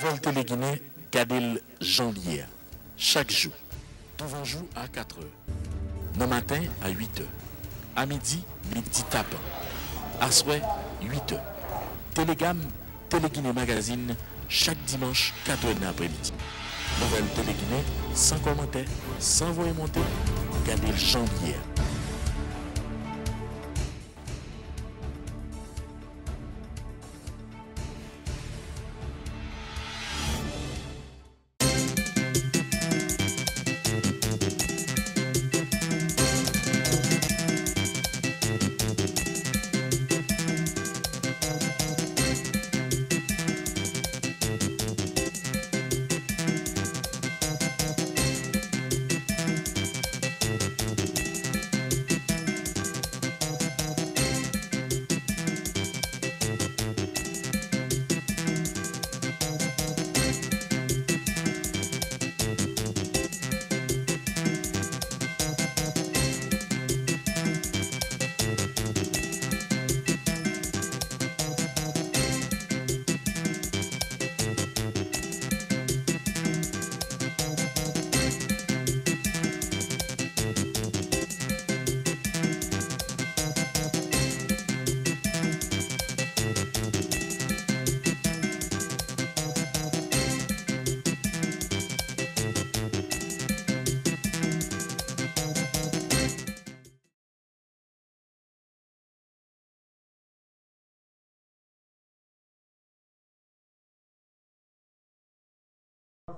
Nouvelle Télé-Guinée, Gadel Janvier. Chaque jour. Tout jour à 4 h. Le matin à 8 h. À midi, midi tapant. À soir, 8 h. Télégamme, Télé-Guinée Magazine, chaque dimanche, 4 h l'après-midi. Nouvelle Télé-Guinée, sans commentaire, sans voix monter, Gadel Janvier.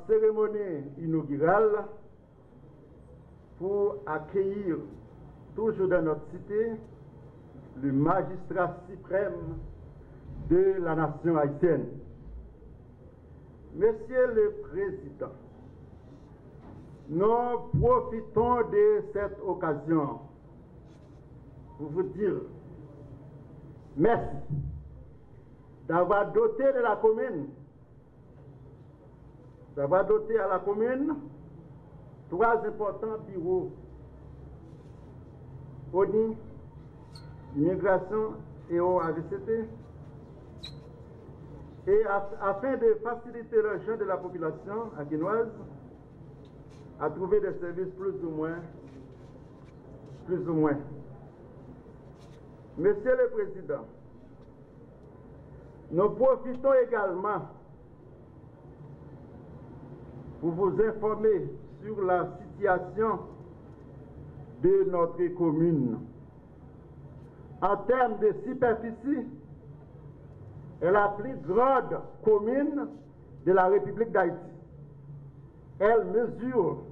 Cérémonie inaugurale pour accueillir toujours dans notre cité le magistrat suprême de la nation haïtienne. Monsieur le Président, nous profitons de cette occasion pour vous dire merci d'avoir doté de la commune d'avoir doté à la commune 3 importants bureaux: ONI, Immigration et OAVCT, et afin de faciliter le jeu de la population aquinoise à trouver des services plus ou moins. Monsieur le Président, nous profitons également pour vous informer sur la situation de notre commune. En termes de superficie, elle est la plus grande commune de la République d'Haïti. Elle mesure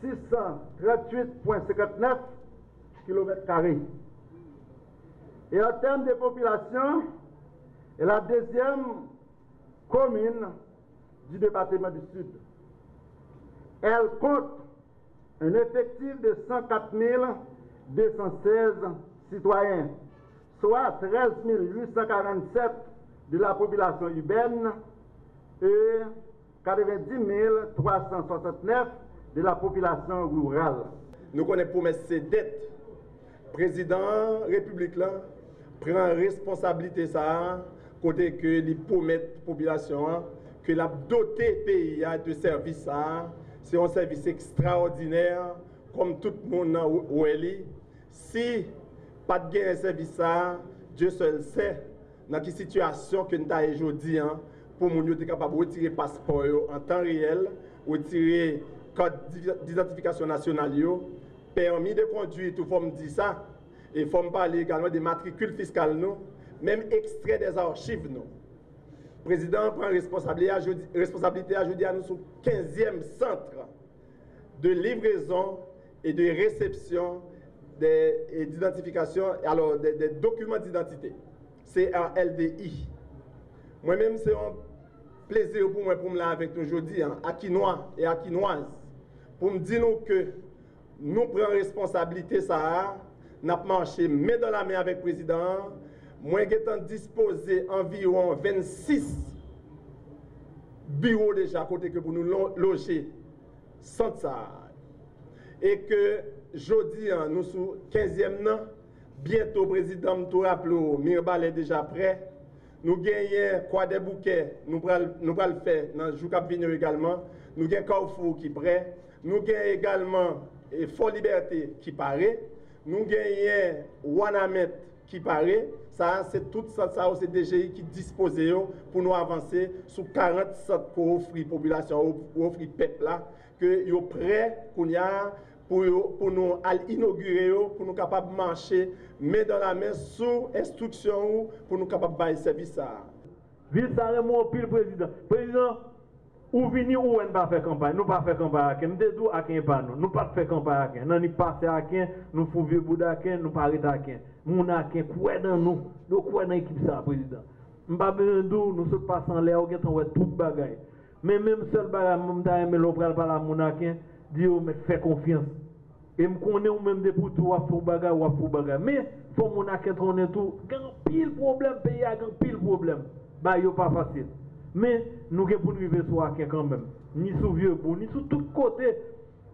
638,59 km². Et en termes de population, elle est la deuxième commune du département du Sud. Elle compte un effectif de 104 216 citoyens, soit 13 847 de la population urbaine et 90 369 de la population rurale. Nous connaissons pour ces dettes. Président République là prend responsabilité ça, côté que les promet population que la doté pays de services ça, c'est un service extraordinaire comme tout le monde où elle est. Si pas de gain service ça, Dieu seul sait dans quelle situation que nous avons aujourd'hui pour nous être capable de retirer le passeport en temps réel, retirer le code d'identification nationale, permis de conduire, tout forme dit ça, et faut parler également des matricules fiscales, nous, même extrait des archives. Nous. Le président prend responsabilité aujourd'hui à nous sur le 15e centre de livraison et de réception d'identification, alors des documents d'identité. C'est un LDI. Moi-même, c'est un plaisir pour moi pour me avec nous aujourd'hui, Aquinois et Aquinoises, pour me dire que nous prenons responsabilité ça, nous avons marché main dans la main avec le président. Moi, j'ai disposé environ 26 bureaux déjà à côté que pour nous loger sans ça. Et que jeudi, nous sommes 15e an, bientôt le président me rappelle, Mirabal est déjà prêt. nous gagnons quoi des bouquets, nous allons le faire dans le jour qui vient également. Nous gagnons Carrefour qui est prêt. Nous gagnons également Fort Liberté qui paraît. Nous gagnons Wanamet qui paraît. Ça, c'est tout ça, c'est DGI qui dispose pour nous avancer sur 40 centres pour offrir population, pour offrir peuple là, que nous prêts pour nous inaugurer, pour nous capables de marcher, mais dans la main sous instruction pour nous capables de faire service ça. Ville ça mon pile président. Président, ou venir ou on pas faire campagne, nous pas faire campagne à nous dédou à quin pas nous pas faire campagne à non ni passer à quin, nous fou vieux bouda quin, nous pas arrêter à quin. Moun a quin quoi dans nous quoi dans équipe ça président. M'pas besoin d'où nous sommes pas en l'air, on ouais tout bagaille. Mais même seul bagaille m'ta aimer l'opéral par la moun a quin, dit mais fait confiance. Et me connais ou même des pour tout ou bagaille ou pour bagaille. Mais faut moun a quin tourner tout, grand pile problème pays a grand pile problème. Bah yo pas facile. Mais nous devons vivre sur Aken quand même. Ni sous vieux bout, ni sous tous côtés.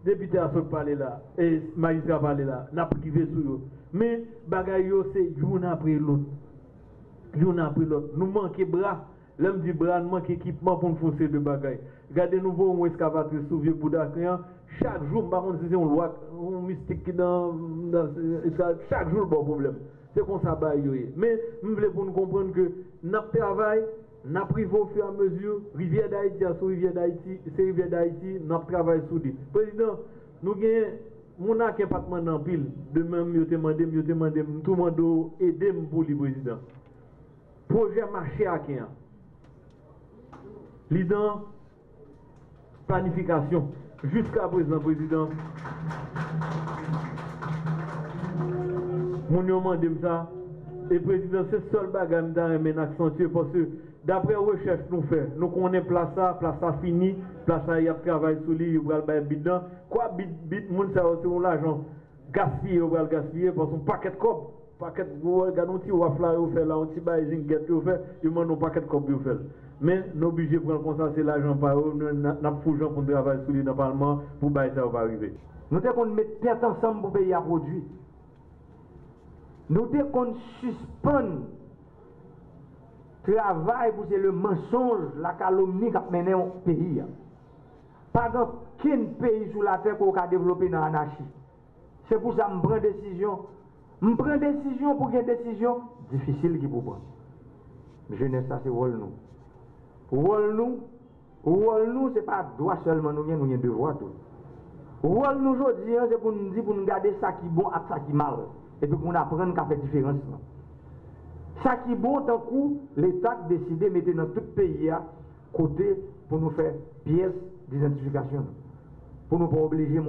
Député a parlé là, et magistrat parlé là, n'a privé sur eux. Mais bagaille c'est jour après l'autre. Jour après l'autre. Nous manquons bras. L'homme dit bras, nous manquons équipement pour nous forcer de bagaille. Regardez nous voyons une excavatrice sous vieux bout d'Aken. Chaque jour, par contre, c'est une loi, un mystique qui dans chaque jour, bon problème. C'est comme ça, mais nous voulons pour nous comprendre que notre travail, n'a privé au fur et à mesure, rivière d'Haïti, sous rivière d'Haïti, c'est rivière d'Haïti, notre travail sous dit. Président, nous avons mon a qui pas demandé en pile, de même, je demandé, tout le monde aider pour le président. Projet marché à Kenya. L'ident, planification, jusqu'à présent, président. Mon demande ça, et président, c'est le seul bagage dans accentuer parce que d'après la recherche nous fait, nous connaissons place ça fini, place ça il y a travail sur lui, il va le bidon. Quoi bid moun ça c'est l'argent gaspillé, on va le gaspiller parce qu'on paquet de cop, paquet regarde un petit ou flyer fait là, un petit baising get fait, il demande un paquet de cop il fait. Mais nous obligés prendre comme ça c'est l'argent par eux, n'a fougeant pour travailler sur lui dans le parlement pour bailler ça va arriver. Nous devons mettre tête ensemble pour payer à produit. Nous devons suspendre travail pour le mensonge, la calomnie qui a mené au pays. Pas aucun pays sur la terre qui a développé dans l'anarchie. C'est pour ça que je prends décision. Je prends décision pour une décision difficile qui pour prendre. Jeunesse, ça c'est rôle nous. Rôle nous, ce n'est pas droit seulement, nous avons devoir tout. Rôle nous aujourd'hui, c'est pour nous dire pour nous garder ça qui est bon et ça qui est mal. Et puis pour nous apprendre qu'à faire différence. Ça qui est bon, tant coup, l'État a décidé de mettre dans tout le pays à côté pour nous faire pièce d'identification. Pour nous pas obliger de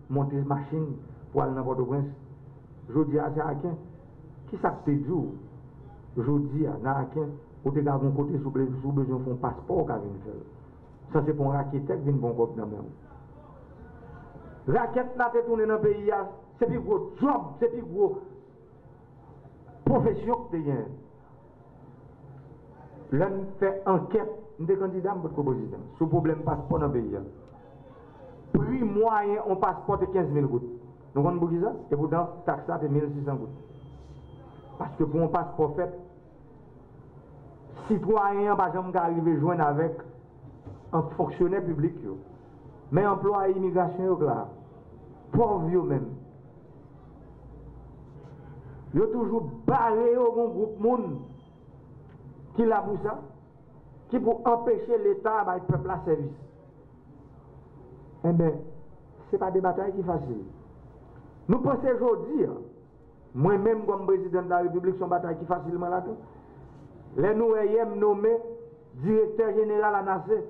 monter machine pour aller dans Port-au-Prince. Je dis à Aken, qui ça te dit? Je dis à Aken, pour te garder un côté sous besoin de un passeport qu'à venir faire. Ça c'est pour un raquette qui vient bon cop dans le même. Raquette là, tu tourné dans le pays, c'est plus gros job, c'est plus gros profession que tu as. L'homme fait enquête des candidats pour le président. Ce problème passeport dans le pays. Prix moyen, on passeport de 15 000 gouttes. Nous avons dit ça, et pourtant, taxe ça, c'est 1600 gouttes. Parce que pour un passeport fait, citoyen, par exemple, qui arrive à joindre avec un fonctionnaire public, mais employé immigration, là, pauvre même. Ils ont toujours barré au groupe monde qui l'a pour ça, qui pour empêcher l'État de le peuple à service. Eh bien, ce n'est pas des batailles qui sont faciles. Nous pensons aujourd'hui, moi-même comme président de la République, son bataille qui est facilement là. Les nous ayons nommé directeur général à NACE,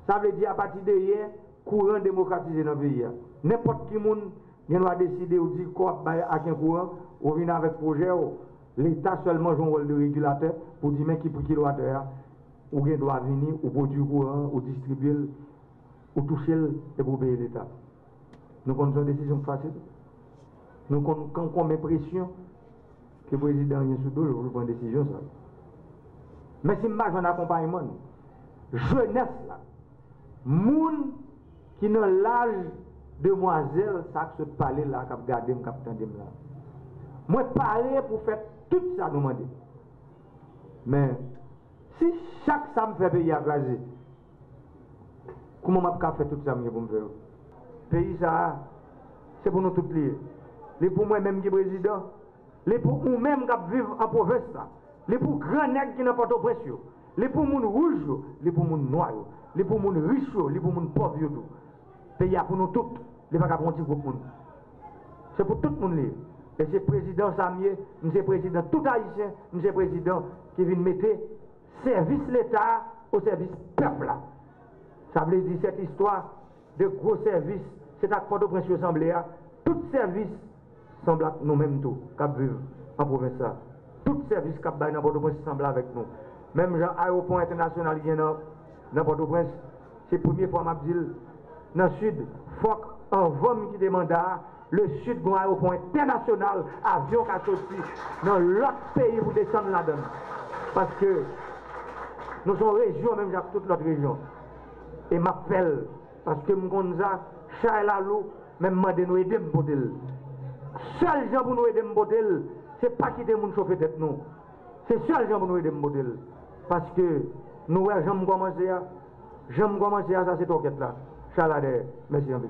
ça veut dire à partir de hier, courant démocratisé dans le pays. N'importe qui doit décider ou dire quoi avec un courant, ou venir avec projet, l'État seulement joue un rôle de régulateur pour dire mais qui pour kilowattheure, ou bien doit venir, ou produire courant, ou distribuer, ou toucher et pour payer l'État. Nous avons une décision facile. Nous avons une pression que le président vient sous dos, je prends une décision. Ça. Mais si je fais un accompagnement, jeunesse là, moun qui dans l'âge demoiselle, ça que se parler là, qui garder, qui attendre là. Moi, parler pour faire tout ça, nous demander. Mais, Si chaque ça me fait payer à glacer, comment je peux faire tout ça pour me faire? Pays ça, c'est pour nous tous liés. Les pour moi-même qui est président, les pour nous-mêmes qui vivent en province, les pour grands nègres qui n'ont pas de pression, les pour les rouges, les pour les noirs, les pour les riches, les pour les pauvres. Pays pour nous tous, les pas pour un petit groupe. C'est pour tout le monde. Et c'est président Samier, c'est président tout haïtien, c'est président qui vient mettre service l'État au service peuple. Ça veut dire cette histoire de gros services, c'est à Port-au-Prince assemblée, tout service semble à nous-mêmes tout, qui vivent en province. Tout service qui est dans Port-au-Prince semble avec nous. Même l'aéroport international qui est dans Port-au-Prince, c'est la première fois que je dis, dans le sud, il faut qu'un VOM qui demande le sud d'un aéroport international, avion qui a sorti dans l'autre pays pour descendre là-dedans. Parce que nous sommes région, même avec toute l'autre région. Et m'appelle, parce que je connais ça, Charles Alou, même m'a de nous aider à me seul gens pour nous aider à me c'est pas quitter mon chauffer tête nous. C'est seul gens pour nous aider à me parce que nous, j'aime commencer à ça, c'est ton là. Charles Alou, merci un peu.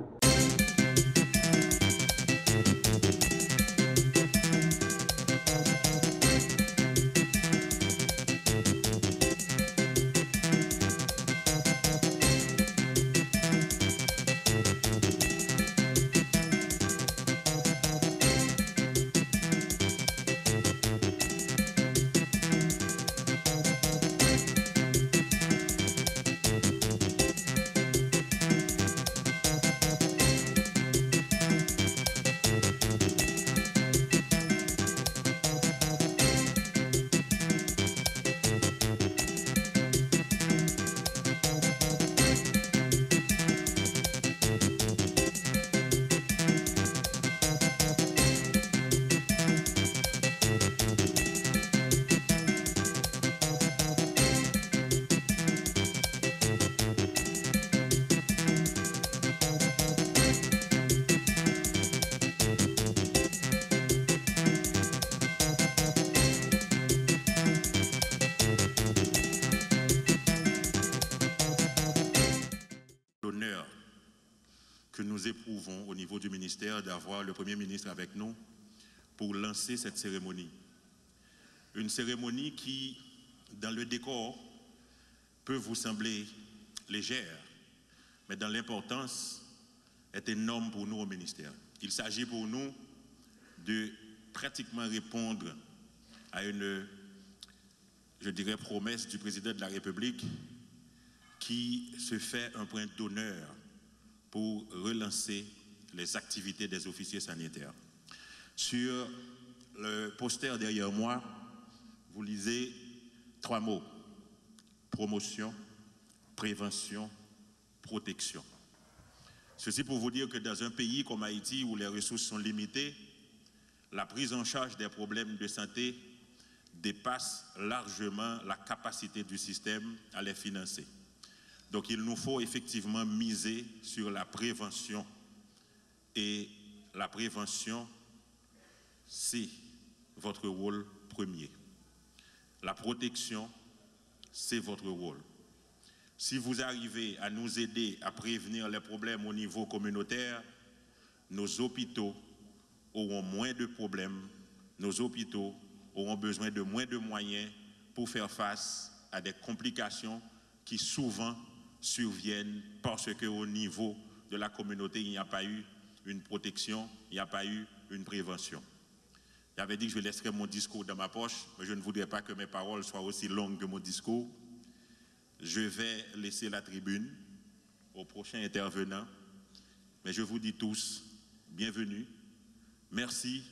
Que nous éprouvons au niveau du ministère d'avoir le Premier ministre avec nous pour lancer cette cérémonie. Une cérémonie qui, dans le décor, peut vous sembler légère, mais dans l'importance, est énorme pour nous au ministère. Il s'agit pour nous de pratiquement répondre à une, je dirais, promesse du président de la République qui se fait un point d'honneur pour relancer les activités des officiers sanitaires. Sur le poster derrière moi, vous lisez 3 mots: promotion, prévention, protection. Ceci pour vous dire que dans un pays comme Haïti, où les ressources sont limitées, la prise en charge des problèmes de santé dépasse largement la capacité du système à les financer. Donc il nous faut effectivement miser sur la prévention. Et la prévention, c'est votre rôle premier. La protection, c'est votre rôle. Si vous arrivez à nous aider à prévenir les problèmes au niveau communautaire, nos hôpitaux auront moins de problèmes, nos hôpitaux auront besoin de moins de moyens pour faire face à des complications qui souvent surviennent parce qu'au niveau de la communauté, il n'y a pas eu une protection, il n'y a pas eu une prévention. J'avais dit que je laisserais mon discours dans ma poche, mais je ne voudrais pas que mes paroles soient aussi longues que mon discours. Je vais laisser la tribune au prochain intervenant, mais je vous dis tous, bienvenue, merci,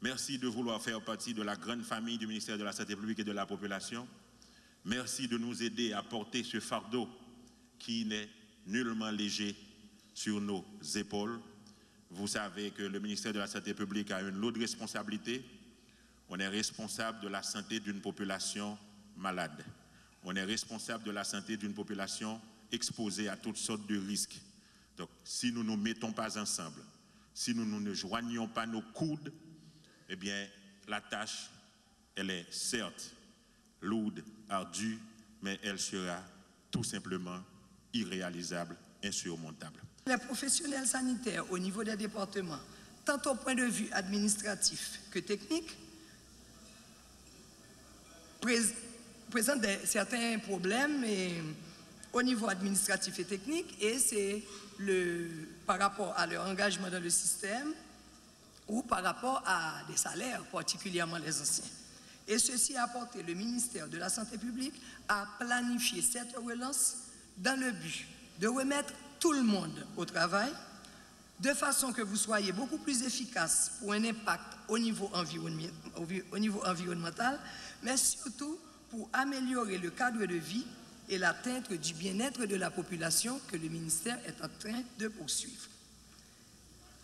merci de vouloir faire partie de la grande famille du ministère de la Santé publique et de la population. Merci de nous aider à porter ce fardeau qui n'est nullement léger sur nos épaules. Vous savez que le ministère de la Santé publique a une lourde responsabilité. On est responsable de la santé d'une population malade. On est responsable de la santé d'une population exposée à toutes sortes de risques. Donc, si nous ne nous mettons pas ensemble, si nous ne joignons pas nos coudes, eh bien, la tâche, elle est certes lourde, ardue, mais elle sera tout simplement irréalisable, insurmontable. Les professionnels sanitaires au niveau des départements, tant au point de vue administratif que technique, présentent certains problèmes au niveau administratif et technique, et c'est par rapport à leur engagement dans le système ou par rapport à des salaires, particulièrement les anciens. Et ceci a porté le ministère de la Santé publique à planifier cette relance dans le but de remettre tout le monde au travail, de façon que vous soyez beaucoup plus efficace pour un impact au niveau environnemental, mais surtout pour améliorer le cadre de vie et l'atteinte du bien-être de la population que le ministère est en train de poursuivre.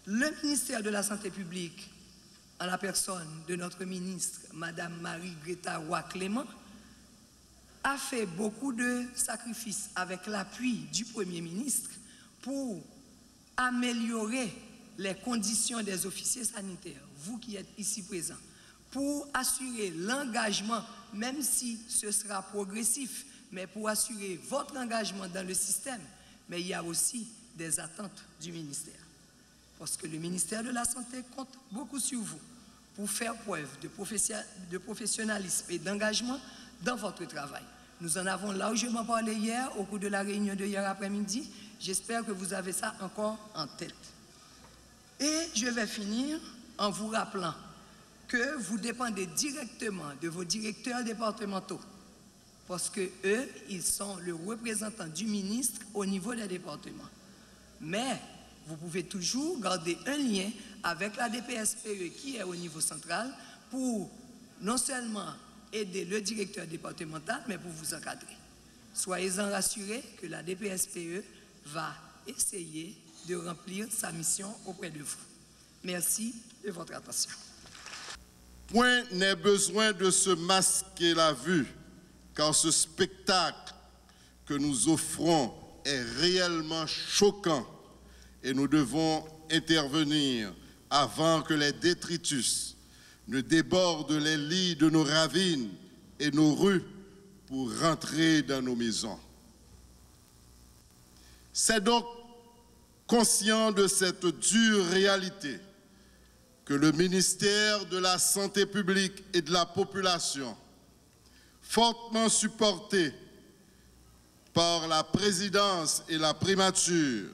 Le ministère de la Santé publique, en la personne de notre ministre, Madame Marie-Greta Roy-Clément, a fait beaucoup de sacrifices avec l'appui du Premier ministre pour améliorer les conditions des officiers sanitaires, vous qui êtes ici présents, pour assurer l'engagement, même si ce sera progressif, mais pour assurer votre engagement dans le système. Mais il y a aussi des attentes du ministère. Parce que le ministère de la Santé compte beaucoup sur vous pour faire preuve de professionnalisme et d'engagement dans votre travail. Nous en avons largement parlé hier, au cours de la réunion de hier après-midi. J'espère que vous avez ça encore en tête. Et je vais finir en vous rappelant que vous dépendez directement de vos directeurs départementaux, parce que eux, ils sont le représentant du ministre au niveau des départements. Mais vous pouvez toujours garder un lien avec la DPSPE qui est au niveau central pour non seulement aider le directeur départemental, mais pour vous encadrer. Soyez-en rassurés que la DPSPE va essayer de remplir sa mission auprès de vous. Merci de votre attention. Point n'est besoin de se masquer la vue, car ce spectacle que nous offrons est réellement choquant et nous devons intervenir avant que les détritus ne débordent les lits de nos ravines et nos rues pour rentrer dans nos maisons. C'est donc conscient de cette dure réalité que le ministère de la Santé publique et de la Population, fortement supporté par la présidence et la primature,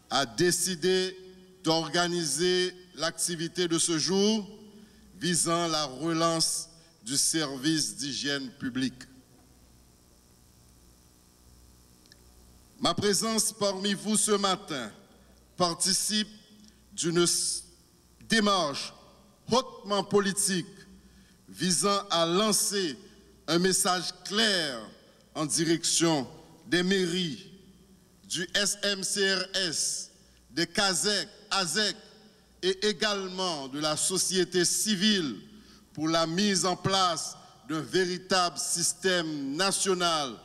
a décidé d'organiser l'activité de ce jour visant la relance du service d'hygiène publique. Ma présence parmi vous ce matin participe d'une démarche hautement politique visant à lancer un message clair en direction des mairies, du SMCRS, des CASEC, ASEC et également de la société civile pour la mise en place d'un véritable système national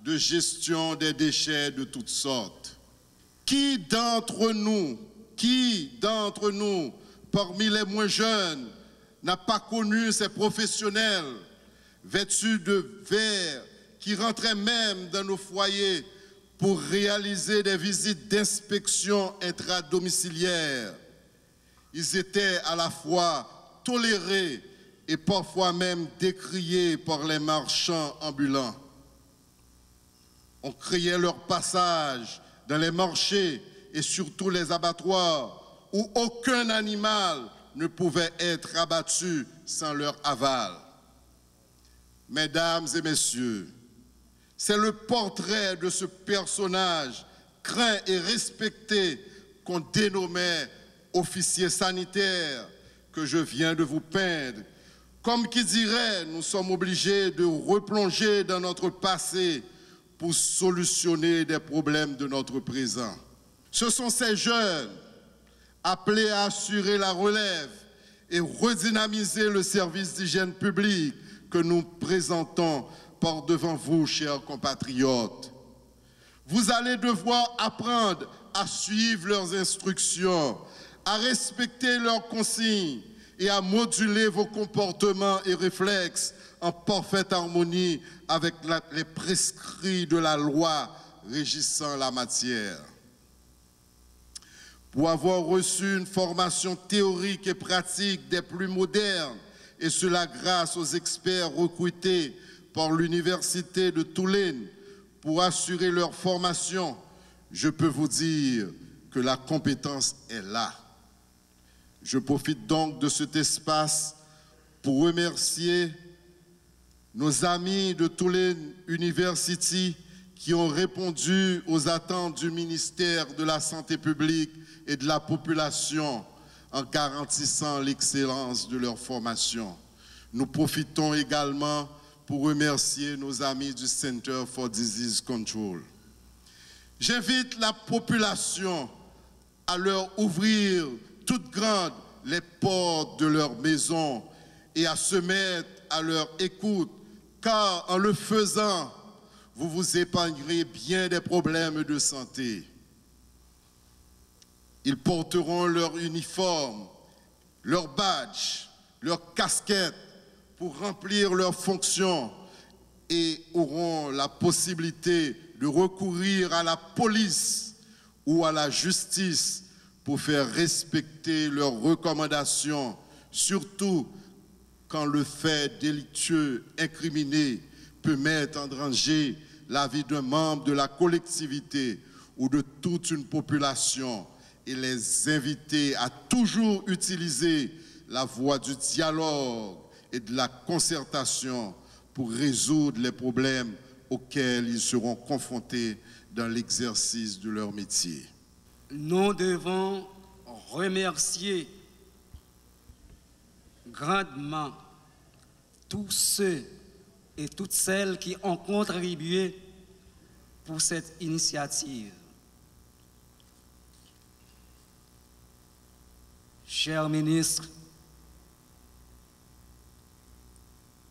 de gestion des déchets de toutes sortes. Qui d'entre nous, parmi les moins jeunes, n'a pas connu ces professionnels vêtus de vert qui rentraient même dans nos foyers pour réaliser des visites d'inspection intradomiciliaires? Ils étaient à la fois tolérés et parfois même décriés par les marchands ambulants. On criait leur passage dans les marchés et surtout les abattoirs où aucun animal ne pouvait être abattu sans leur aval. Mesdames et messieurs, c'est le portrait de ce personnage craint et respecté qu'on dénommait officier sanitaire que je viens de vous peindre. Comme qui dirait, nous sommes obligés de replonger dans notre passé pour solutionner des problèmes de notre présent. Ce sont ces jeunes appelés à assurer la relève et redynamiser le service d'hygiène publique que nous présentons par devant vous, chers compatriotes. Vous allez devoir apprendre à suivre leurs instructions, à respecter leurs consignes et à moduler vos comportements et réflexes en parfaite harmonie avec les prescrits de la loi régissant la matière. Pour avoir reçu une formation théorique et pratique des plus modernes, et cela grâce aux experts recrutés par l'Université de Tulane pour assurer leur formation, je peux vous dire que la compétence est là. Je profite donc de cet espace pour remercier nos amis de Tulane University qui ont répondu aux attentes du ministère de la Santé publique et de la population en garantissant l'excellence de leur formation. Nous profitons également pour remercier nos amis du Center for Disease Control. J'invite la population à leur ouvrir toutes grandes les portes de leur maison et à se mettre à leur écoute, car en le faisant, vous vous épargnerez bien des problèmes de santé. Ils porteront leur uniforme, leur badge, leur casquette pour remplir leurs fonctions et auront la possibilité de recourir à la police ou à la justice pour faire respecter leurs recommandations, surtout quand le fait délictueux incriminé peut mettre en danger la vie d'un membre de la collectivité ou de toute une population, et les inviter à toujours utiliser la voie du dialogue et de la concertation pour résoudre les problèmes auxquels ils seront confrontés dans l'exercice de leur métier. Nous devons remercier grandement tous ceux et toutes celles qui ont contribué pour cette initiative. Chers ministres,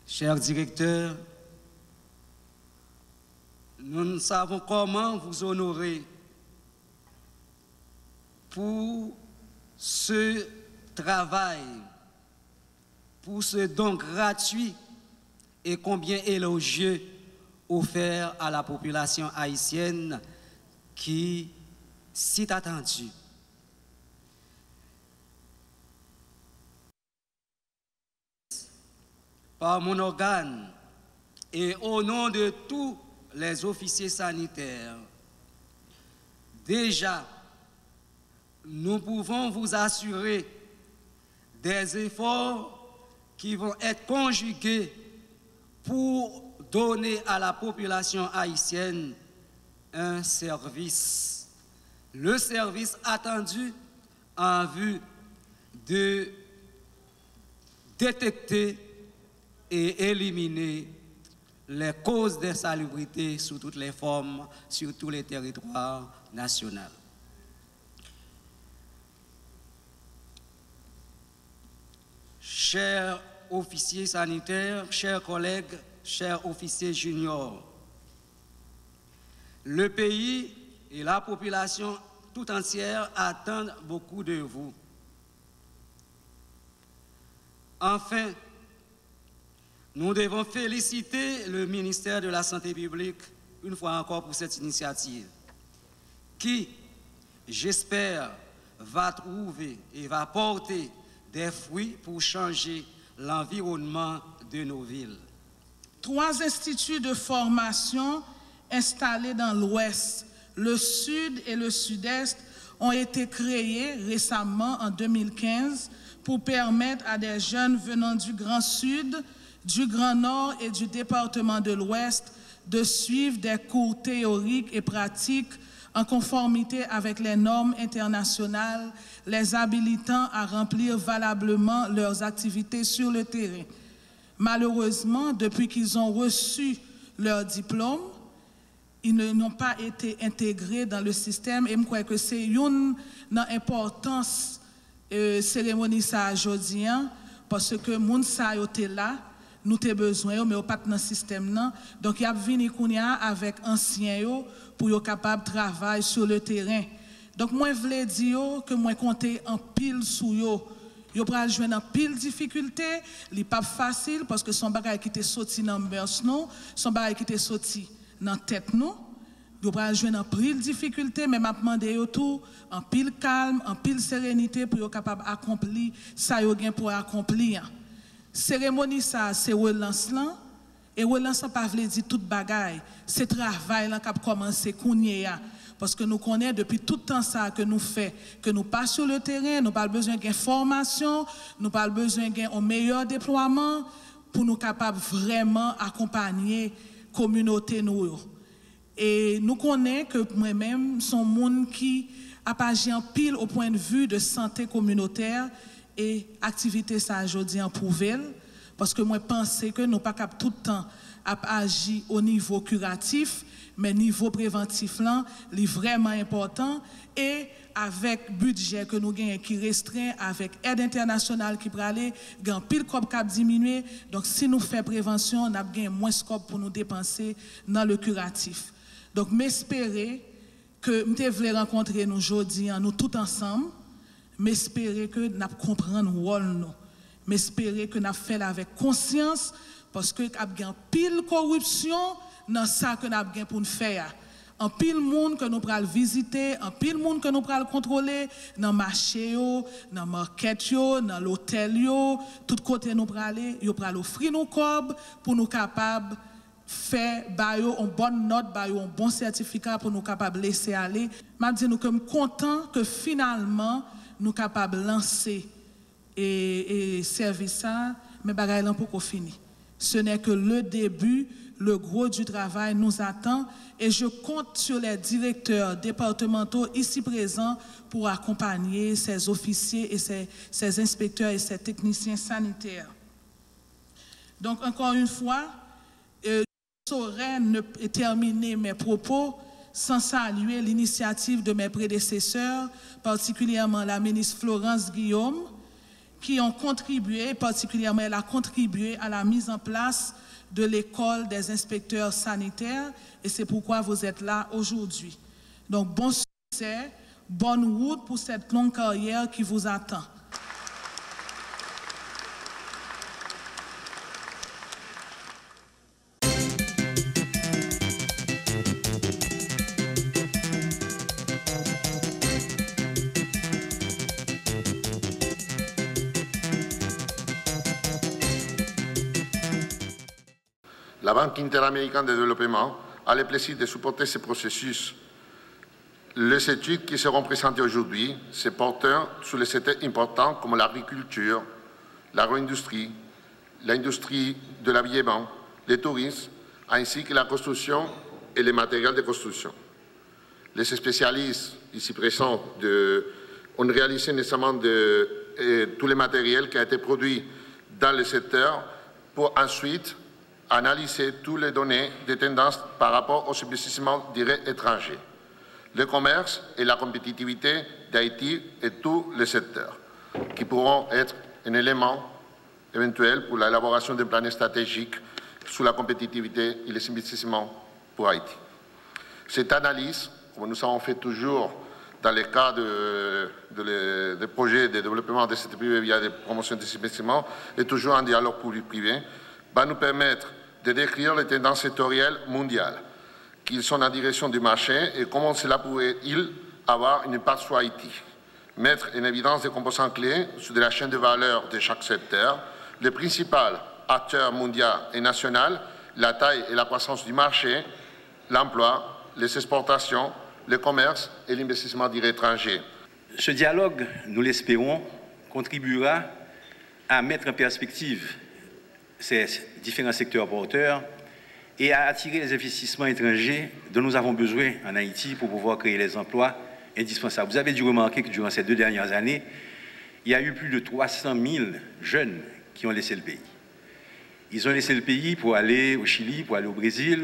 chers directeurs, nous ne savons comment vous honorer pour ce travail, pour ce don gratuit et combien élogieux offert à la population haïtienne qui s'y attendue. Par mon organe et au nom de tous les officiers sanitaires, déjà, nous pouvons vous assurer des efforts qui vont être conjugués pour donner à la population haïtienne un service. Le service attendu en vue de détecter et éliminer les causes d'insalubrité sous toutes les formes, sur tous les territoires nationaux. Chers officiers sanitaires, chers collègues, chers officiers juniors, le pays et la population tout entière attendent beaucoup de vous. Enfin, nous devons féliciter le ministère de la Santé publique une fois encore pour cette initiative qui, j'espère, va trouver et va porter des fruits pour changer l'environnement de nos villes. 3 instituts de formation installés dans l'Ouest, le Sud et le Sud-Est ont été créés récemment en 2015 pour permettre à des jeunes venant du Grand Sud, du Grand Nord et du département de l'Ouest de suivre des cours théoriques et pratiques en conformité avec les normes internationales, les habilitant à remplir valablement leurs activités sur le terrain. Malheureusement, depuis qu'ils ont reçu leur diplôme, ils n'ont pas été intégrés dans le système et je crois que c'est une importance cérémonie ça aujourd'hui parce que moun sa yo te là nous te besoin mais pas dans le système non donc y a vini kounya avec anciens yo pour yo capable travailler sur le terrain donc moi vle dire que moi compter en pile sou yo Yo pral jouer dans pile difficulté, li pas facile parce que son bagage qui était sorti dans mœurs nous, son bagage qui était sorti dans tête nous. Yo pral jouer dans pile difficulté, mais m'a demandé yo tout en pile calme, en pile sérénité pour yo capable accomplir ça yo gen pour accomplir. Cérémonie ça c'est relance là et relance ça pas veut dire toute bagaille, c'est travail là qui a commencé kounye. Parce que nous connaissons depuis tout le temps ça que nous faisons, que nous passons sur le terrain, nous n'avons pas besoin d'une formation, nous n'avons pas besoin d'un meilleur déploiement pour nous capables vraiment accompagner la communauté. Et nous connaissons que moi-même, son monde qui a agi en pile au point de vue de santé communautaire et activité ça aujourd'hui en prouvel. Parce que moi, je pense que nous ne pas capable tout le temps agir au niveau curatif, mais niveau préventif là, est vraiment important et avec budget que nous gagnons qui restreint, avec aide internationale qui peut aller, gagne pile cop cap diminuer. Donc si nous faisons prévention, on a gagné moins scope pour nous dépenser dans le curatif. Donc m'espérer que nous voulons rencontrer nous aujourd'hui nous tous ensemble, m'espérer que nous comprendre le rôle nous, m'espérer que nous fait avec conscience parce que nous avons pile corruption dans ça que nous avons pour nous faire. En pile monde que nous pral visiter, en pile monde que nous pral contrôler dans marché yo, dans market yo, dans l'hôtel yo, tout côté nous pral aller, yo pral offrir nous cob pour nous capable faire ba yo une bonne note, ba yo un bon certificat pour nous capable laisser aller. M'a dit nous comme content que finalement nous capable lancer et servir ça, mais bagay là pour qu'on fini. Ce n'est que le début. Le gros du travail nous attend et je compte sur les directeurs départementaux ici présents pour accompagner ces officiers et ces inspecteurs et ces techniciens sanitaires. Donc encore une fois, je ne saurais terminer mes propos sans saluer l'initiative de mes prédécesseurs, particulièrement la ministre Florence Guillaume, qui ont contribué, particulièrement elle a contribué à la mise en place de l'école des inspecteurs sanitaires et c'est pourquoi vous êtes là aujourd'hui. Donc bon succès, bonne route pour cette longue carrière qui vous attend. La Banque interaméricaine de développement a le plaisir de supporter ce processus. Les études qui seront présentées aujourd'hui se portent sur les secteurs importants comme l'agriculture, l'agro-industrie, l'industrie de l'habillement, le tourisme, ainsi que la construction et les matériels de construction. Les spécialistes ici présents ont réalisé nécessairement tous les matériels qui ont été produits dans le secteur pour ensuite analyser toutes les données de tendance par rapport aux investissements directs étrangers, le commerce et la compétitivité d'Haïti et tous les secteurs, qui pourront être un élément éventuel pour l'élaboration d'un plan stratégique sur la compétitivité et les investissements pour Haïti. Cette analyse, comme nous avons fait toujours dans le cas des projets de développement de cette privée via des promotions des investissements, est toujours en dialogue public-privé, va nous permettre de décrire les tendances sectorielles mondiales, qui sont en direction du marché et comment cela pourrait-il avoir une impact sur Haïti. Mettre en évidence des composants clés sur la chaîne de valeur de chaque secteur, les principaux acteurs mondiaux et nationaux, la taille et la croissance du marché, l'emploi, les exportations, le commerce et l'investissement direct étranger. Ce dialogue, nous l'espérons, contribuera à mettre en perspective ces différents secteurs porteurs et à attirer les investissements étrangers dont nous avons besoin en Haïti pour pouvoir créer les emplois indispensables. Vous avez dû remarquer que durant ces 2 dernières années, il y a eu plus de 300 000 jeunes qui ont laissé le pays. Ils ont laissé le pays pour aller au Chili, pour aller au Brésil.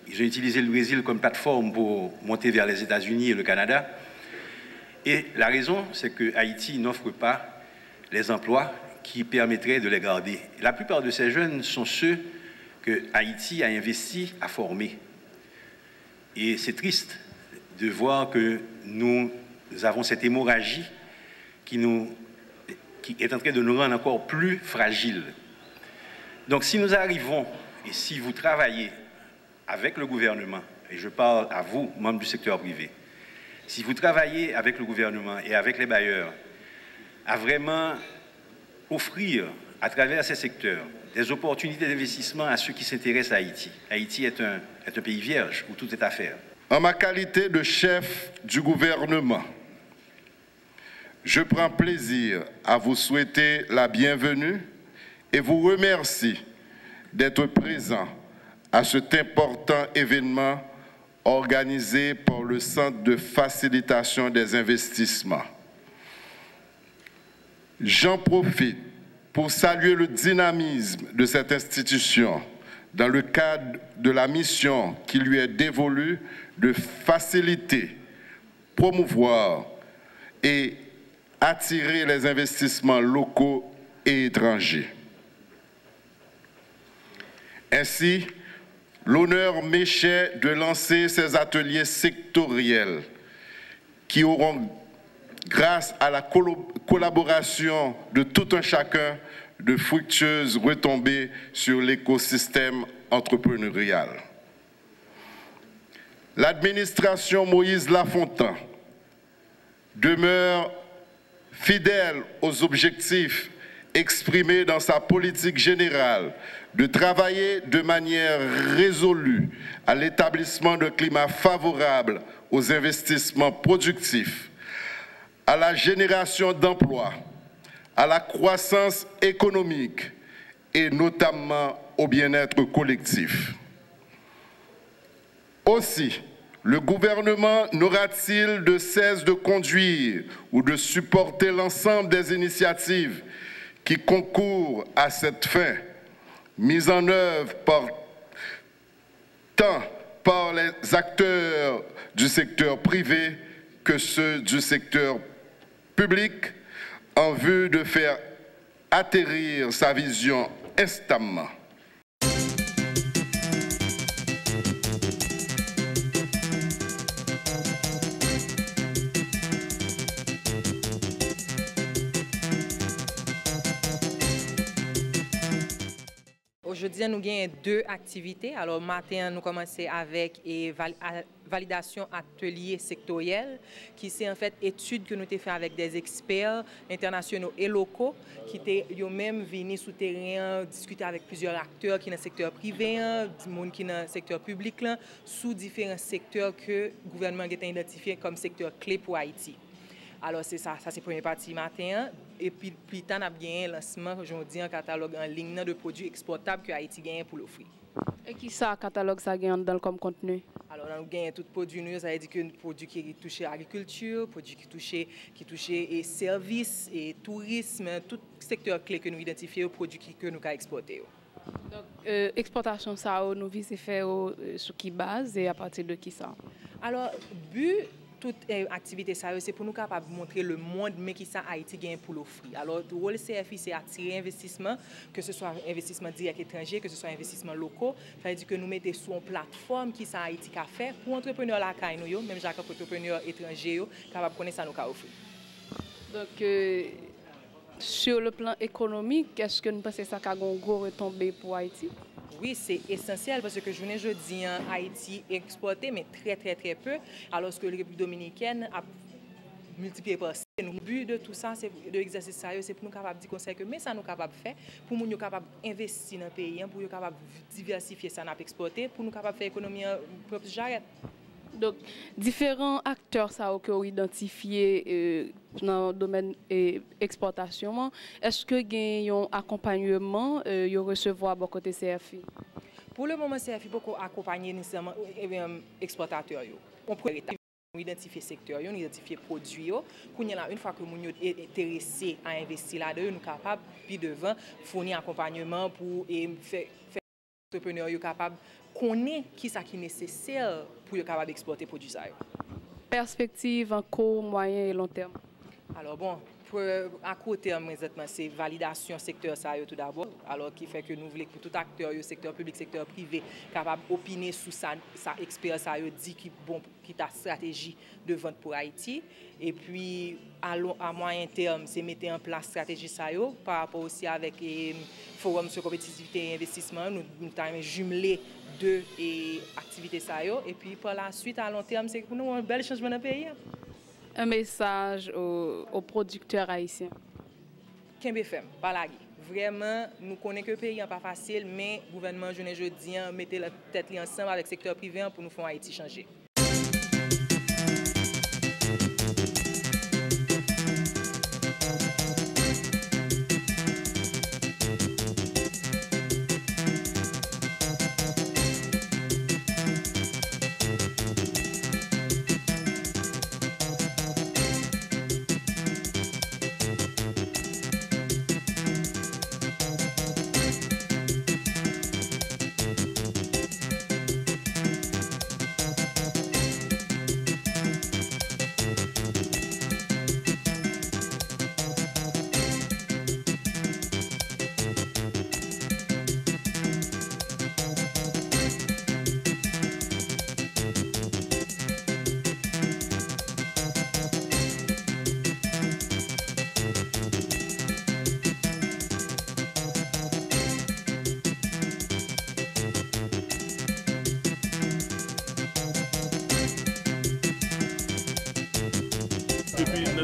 Ils ont utilisé le Brésil comme plateforme pour monter vers les États-Unis et le Canada. Et la raison, c'est que Haïti n'offre pas les emplois qui permettraient de les garder. La plupart de ces jeunes sont ceux que Haïti a investi à former. Et c'est triste de voir que nous avons cette hémorragie qui qui est en train de nous rendre encore plus fragiles. Donc si nous arrivons, et si vous travaillez avec le gouvernement, et je parle à vous, membres du secteur privé, si vous travaillez avec le gouvernement et avec les bailleurs, à vraiment offrir à travers ces secteurs des opportunités d'investissement à ceux qui s'intéressent à Haïti. Haïti est un pays vierge où tout est à faire. En ma qualité de chef du gouvernement, je prends plaisir à vous souhaiter la bienvenue et vous remercie d'être présent à cet important événement organisé par le Centre de facilitation des investissements. J'en profite pour saluer le dynamisme de cette institution dans le cadre de la mission qui lui est dévolue de faciliter, promouvoir et attirer les investissements locaux et étrangers. Ainsi, l'honneur m'échait de lancer ces ateliers sectoriels qui auront, grâce à la collaboration de tout un chacun, de fructueuses retombées sur l'écosystème entrepreneurial. L'administration Moïse Lafontaine demeure fidèle aux objectifs exprimés dans sa politique générale de travailler de manière résolue à l'établissement d'un climat favorable aux investissements productifs, à la génération d'emplois, à la croissance économique et notamment au bien-être collectif. Aussi, le gouvernement n'aura-t-il de cesse de conduire ou de supporter l'ensemble des initiatives qui concourent à cette fin, mises en œuvre tant par les acteurs du secteur privé que ceux du secteur public, en vue de faire atterrir sa vision instamment. Aujourd'hui, nous avons deux activités. Alors, matin, nous commençons avec validation atelier sectoriel, qui c'est en fait étude que nous avons fait avec des experts internationaux et locaux, qui ont même venu sous terrain discuter avec plusieurs acteurs qui sont dans le secteur privé, des gens qui sont dans le secteur public, là, sous différents secteurs que le gouvernement a identifiés comme secteur clé pour Haïti. Alors, c'est ça c'est la première partie matin. Et puis, plus tard, on a bien un lancement aujourd'hui en catalogue en ligne de produits exportables que Haïti gagne pour l'offrir. Et qui ça, catalogue, ça gagne dans comme contenu? Alors, on gagne tout produit, ça veut dire que produits qui touchent l'agriculture, produits qui touchent et services et tourisme, tout secteur clé que nous identifions, produits que nous avons exportés. Donc, exportation, ça, nous visons faire sur qui base et à partir de qui ça? Alors, but. Toute activité, c'est pour nous capables de montrer le monde, mais qui ça Haïti gagne pour l'offrir. Alors, le rôle CFI, c'est attirer investissement, que ce soit investissement direct étranger, que ce soit investissement locaux. Ça veut dire que nous mettons sur une plateforme qui ça Haïti a fait pour entrepreneurs là, même Jacques entrepreneurs étrangers, capables de connaître ça nous offrir. Donc, sur le plan économique, est-ce que nous pensons que ça a une grosse retombée pour Haïti? Oui, c'est essentiel parce que je dis Haïti exporté, mais très peu, alors que la République dominicaine a multiplié par 6. Le but de tout ça, c'est de l'exercice sérieux, c'est pour nous capables de dire que mais ça nous capable de faire, pour nous capables d'investir dans le pays, pour nous capables de diversifier ça, nous exporter, pour nous capables de faire économie propre jarret. Donc, différents acteurs ça ont identifié dans le domaine exportation. Est-ce que y a un accompagnement recevoir à côté CFI? Pour le moment, CFI peut accompagner nécessairement exportateurs. On peut identifier secteur, on identifier produits. Une fois que nous sommes intéressés à investir là-dedans, nous sommes capables puis devant fournir accompagnement pour faire entrepreneurs capables connaître qui est nécessaire pour être capable d'exporter produits. Perspective en court, moyen et long terme. Alors bon, à court terme, c'est validation secteur ça tout d'abord, alors qui fait que nous voulons que tout acteur, secteur public, secteur privé, capable d'opiner sur ça expert ça dit qui bon qui ta stratégie de vente pour Haïti. Et puis à moyen terme, c'est mettre en place stratégie ça par rapport aussi avec le forum sur compétitivité et investissement, nous avons jumelé deux activités ça et puis par la suite à long terme, c'est pour nous un bel changement dans le pays. Un message aux producteurs haïtiens. Kembe fem, pas la guerre. Vraiment, nous connaissons que le pays n'est pas facile, mais le gouvernement, je dis, mettez la tête ensemble avec le secteur privé pour nous faire Haïti changer.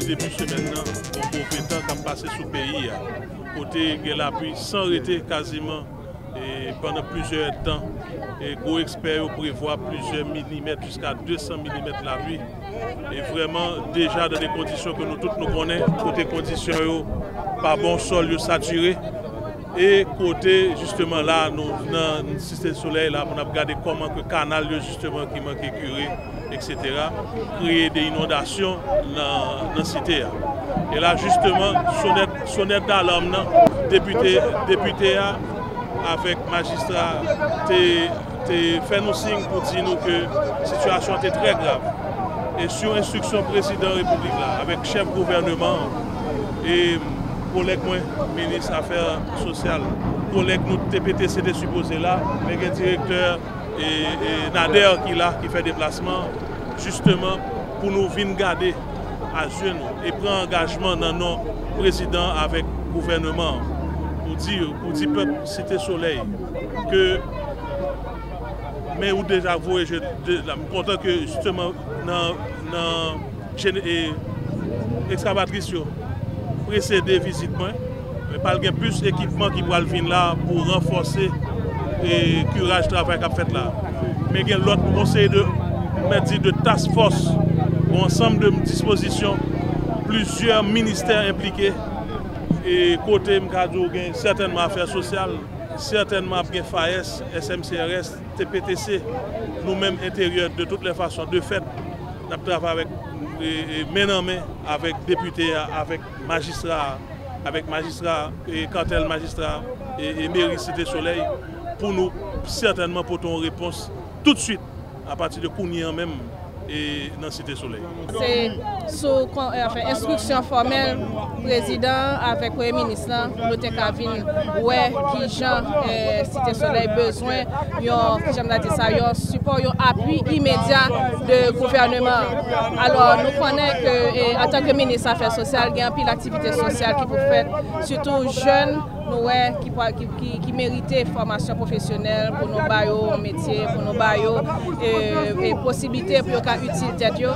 Depuis semaine, on compétent qui a passé sous le pays, côté de l'appui sans arrêter quasiment et pendant plusieurs temps. Et gros experts prévoient plusieurs millimètres jusqu'à 200 mm la pluie. Et vraiment déjà dans des conditions que nous tous nous connaissons, côté conditions pas bon sol saturé. Et côté justement là, nous dans le système soleil là, on a regardé comment que le canal justement qui manque curé, etc. Créer des inondations dans la cité. Et là justement, sonnette d'alarme, député avec magistrat, fait nous signe pour dire nous que la situation était très grave. Et sur instruction président de la République là, avec chef gouvernement et collègue moi, ministre des Affaires sociales, collègue nous TPTC était supposé là, mais le directeur et Nader qui fait déplacement, justement pour nous venir garder à jeune et prendre engagement dans nos présidents avec le gouvernement pour dire peuple Cité Soleil que mais où déjà vous je suis content que justement dans excavatrice précédé visite mais pas de plus d'équipement qui va venir là pour renforcer et curage travail qu'a fait là. Mais il y a l'autre conseil de task force, un ensemble de dispositions, plusieurs ministères impliqués et côté Mkadou, certainement affaires sociales, certainement bien FAES, SMCRS, TPTC, nous-mêmes intérieurs de toutes les façons. De fait, nous travaillons avec main en main avec députés, avec magistrats et cartel magistrats et mairie Cité Soleil pour nous certainement porter une réponse tout de suite à partir de Kounia même et dans Cité Soleil. C'est sous instruction formelle président avec le Premier ministre, nous avons ouais qui Jean Cité Soleil besoin un support, un appui immédiat de gouvernement. Alors nous connaissons que en tant que ministre des Affaires sociales, il y a un pile d'activités sociales qui vous faites, surtout jeunes. Qui méritent formation professionnelle pour nos baillots, métiers, pour nos baillots, et possibilités pour utiliser.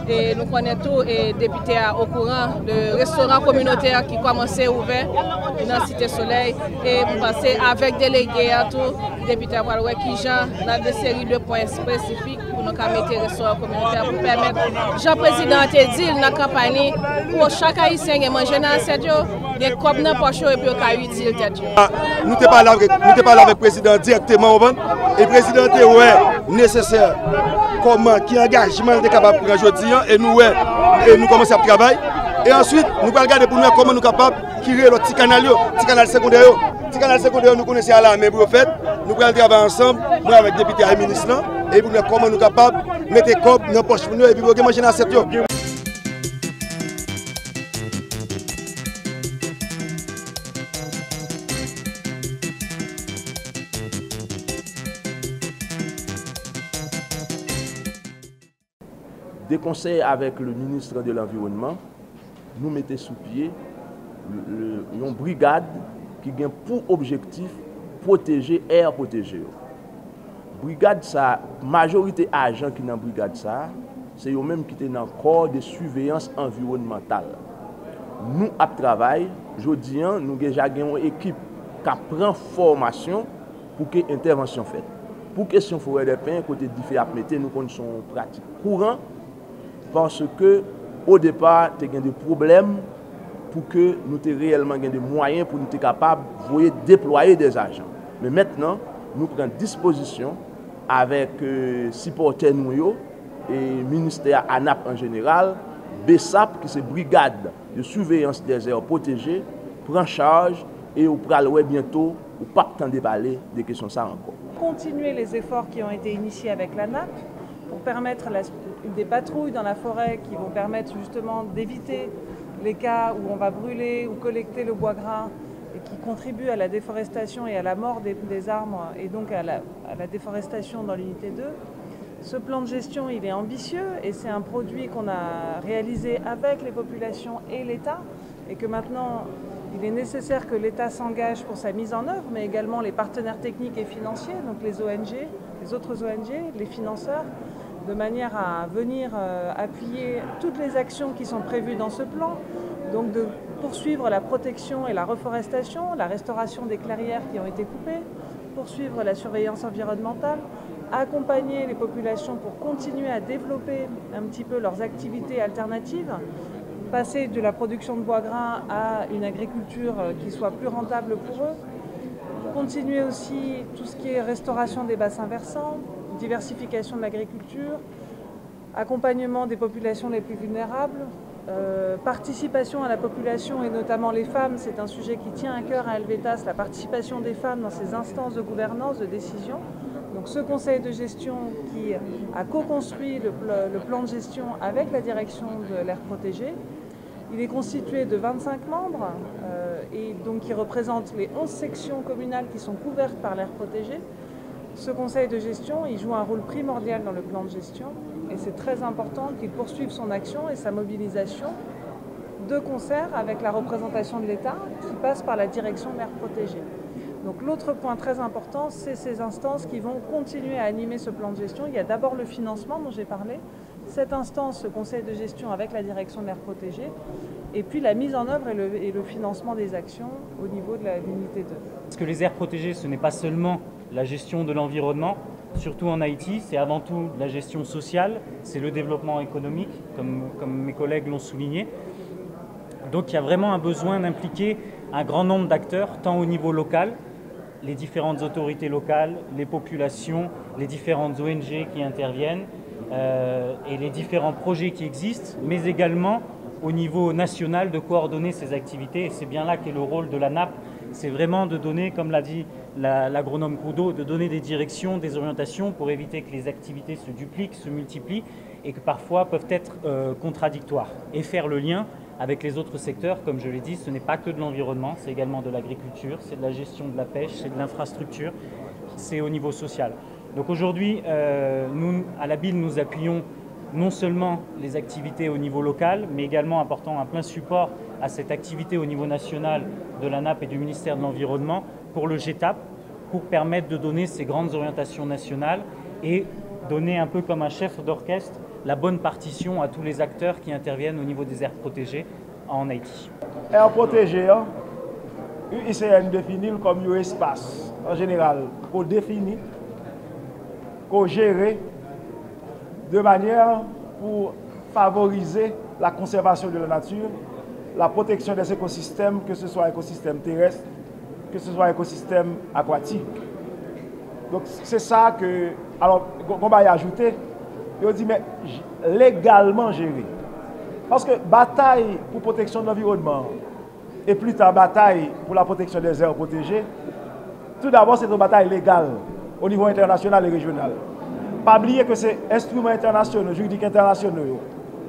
Et nous connaissons tous les députés au courant de restaurants communautaires qui commencent à ouvrir dans la Cité Soleil. Et vous passez avec délégués à tous, députés à voir qui dans des séries de points spécifiques pour nous mettre les restaurants communautaires pour permettre. Jean-Président a dit dans la campagne pour chaque haïtien qui mange dans cette des copes dans poche et puis utiliser. Nous ne parlons avec le président directement et le président est nécessaire comment qui engagement est capable de prendre aujourd'hui et nous commençons à travailler. Et ensuite, nous allons regarder pour nous comment nous sommes capables de créer le petit canal secondaire. Le canal secondaire, nous connaissons à la même pour fait. Nous allons travailler ensemble, nous avec les députés et les ministres, et pour nous comment nous sommes capables de mettre les copes dans la poche et puis manger dans cette. des conseils avec le ministre de l'Environnement, nous mettons sous pied une brigade qui a pour objectif protéger l'air protégé. Brigade ça, majorité agents qui dans brigade ça, c'est eux même qui sont dans le corps de surveillance environnementale. Nous à travail, jeudi nous avons déjà une équipe qui prend formation pour que intervention faite. Pour question forêt des pins côté différents métiers, nous connaissons pratique courant parce que au départ, il y a des problèmes pour que nous ayons réellement des moyens pour nous être capables de déployer des agents. Mais maintenant, nous prenons disposition avec supporters nous et ministère ANAP en général, BESAP qui c'est brigade de surveillance des aires protégées, prend charge et on pourra bientôt ou pas tant déballer des questions ça encore. Continuer les efforts qui ont été initiés avec l'ANAP pour permettre des patrouilles dans la forêt qui vont permettre justement d'éviter les cas où on va brûler ou collecter le bois gras et qui contribuent à la déforestation et à la mort des arbres et donc à la déforestation dans l'unité 2. Ce plan de gestion, il est ambitieux et c'est un produit qu'on a réalisé avec les populations et l'État et que maintenant, il est nécessaire que l'État s'engage pour sa mise en œuvre, mais également les partenaires techniques et financiers, donc les ONG, les autres ONG, les financeurs, de manière à venir appuyer toutes les actions qui sont prévues dans ce plan, donc de poursuivre la protection et la reforestation, la restauration des clairières qui ont été coupées, poursuivre la surveillance environnementale, accompagner les populations pour continuer à développer un petit peu leurs activités alternatives, passer de la production de bois gras à une agriculture qui soit plus rentable pour eux, continuer aussi tout ce qui est restauration des bassins versants, diversification de l'agriculture, accompagnement des populations les plus vulnérables, participation à la population et notamment les femmes, c'est un sujet qui tient à cœur à Helvetas, la participation des femmes dans ces instances de gouvernance, de décision. Donc ce conseil de gestion qui a co-construit le plan de gestion avec la direction de l'aire protégée, il est constitué de 25 membres et donc qui représentent les 11 sections communales qui sont couvertes par l'aire protégée. Ce conseil de gestion, il joue un rôle primordial dans le plan de gestion et c'est très important qu'il poursuive son action et sa mobilisation de concert avec la représentation de l'État qui passe par la direction de l'aire protégée. Donc l'autre point très important, c'est ces instances qui vont continuer à animer ce plan de gestion. Il y a d'abord le financement dont j'ai parlé, cette instance, ce conseil de gestion avec la direction de l'aire protégée, et puis la mise en œuvre et le financement des actions au niveau de l'unité 2. Parce que les aires protégées, ce n'est pas seulement la gestion de l'environnement, surtout en Haïti, c'est avant tout la gestion sociale, c'est le développement économique, comme mes collègues l'ont souligné. Donc il y a vraiment un besoin d'impliquer un grand nombre d'acteurs, tant au niveau local, les différentes autorités locales, les populations, les différentes ONG qui interviennent et les différents projets qui existent, mais également au niveau national de coordonner ces activités. Et c'est bien là qu'est le rôle de l'ANAP, c'est vraiment de donner, comme l'a dit l'agronome Courdeau, de donner des directions, des orientations pour éviter que les activités se dupliquent, se multiplient et que parfois peuvent être contradictoires. Et faire le lien avec les autres secteurs, comme je l'ai dit, ce n'est pas que de l'environnement, c'est également de l'agriculture, c'est de la gestion de la pêche, c'est de l'infrastructure, c'est au niveau social. Donc aujourd'hui, nous, à la BIL, nous appuyons non seulement les activités au niveau local, mais également apportant un plein support à cette activité au niveau national de l'ANAP et du ministère de l'Environnement pour le GTAP, pour permettre de donner ces grandes orientations nationales et donner un peu comme un chef d'orchestre la bonne partition à tous les acteurs qui interviennent au niveau des aires protégées en Haïti. Aires protégées, l'UICN définit comme un espace en général pour définir, pour gérer de manière pour favoriser la conservation de la nature, la protection des écosystèmes, que ce soit écosystème terrestre, que ce soit écosystème aquatique. Donc c'est ça que, alors on va y ajouter, on dit mais légalement géré. Parce que bataille pour protection de l'environnement et plus tard bataille pour la protection des aires protégées, tout d'abord c'est une bataille légale au niveau international et régional. Pas oublier que c'est instruments internationaux, juridiques internationaux,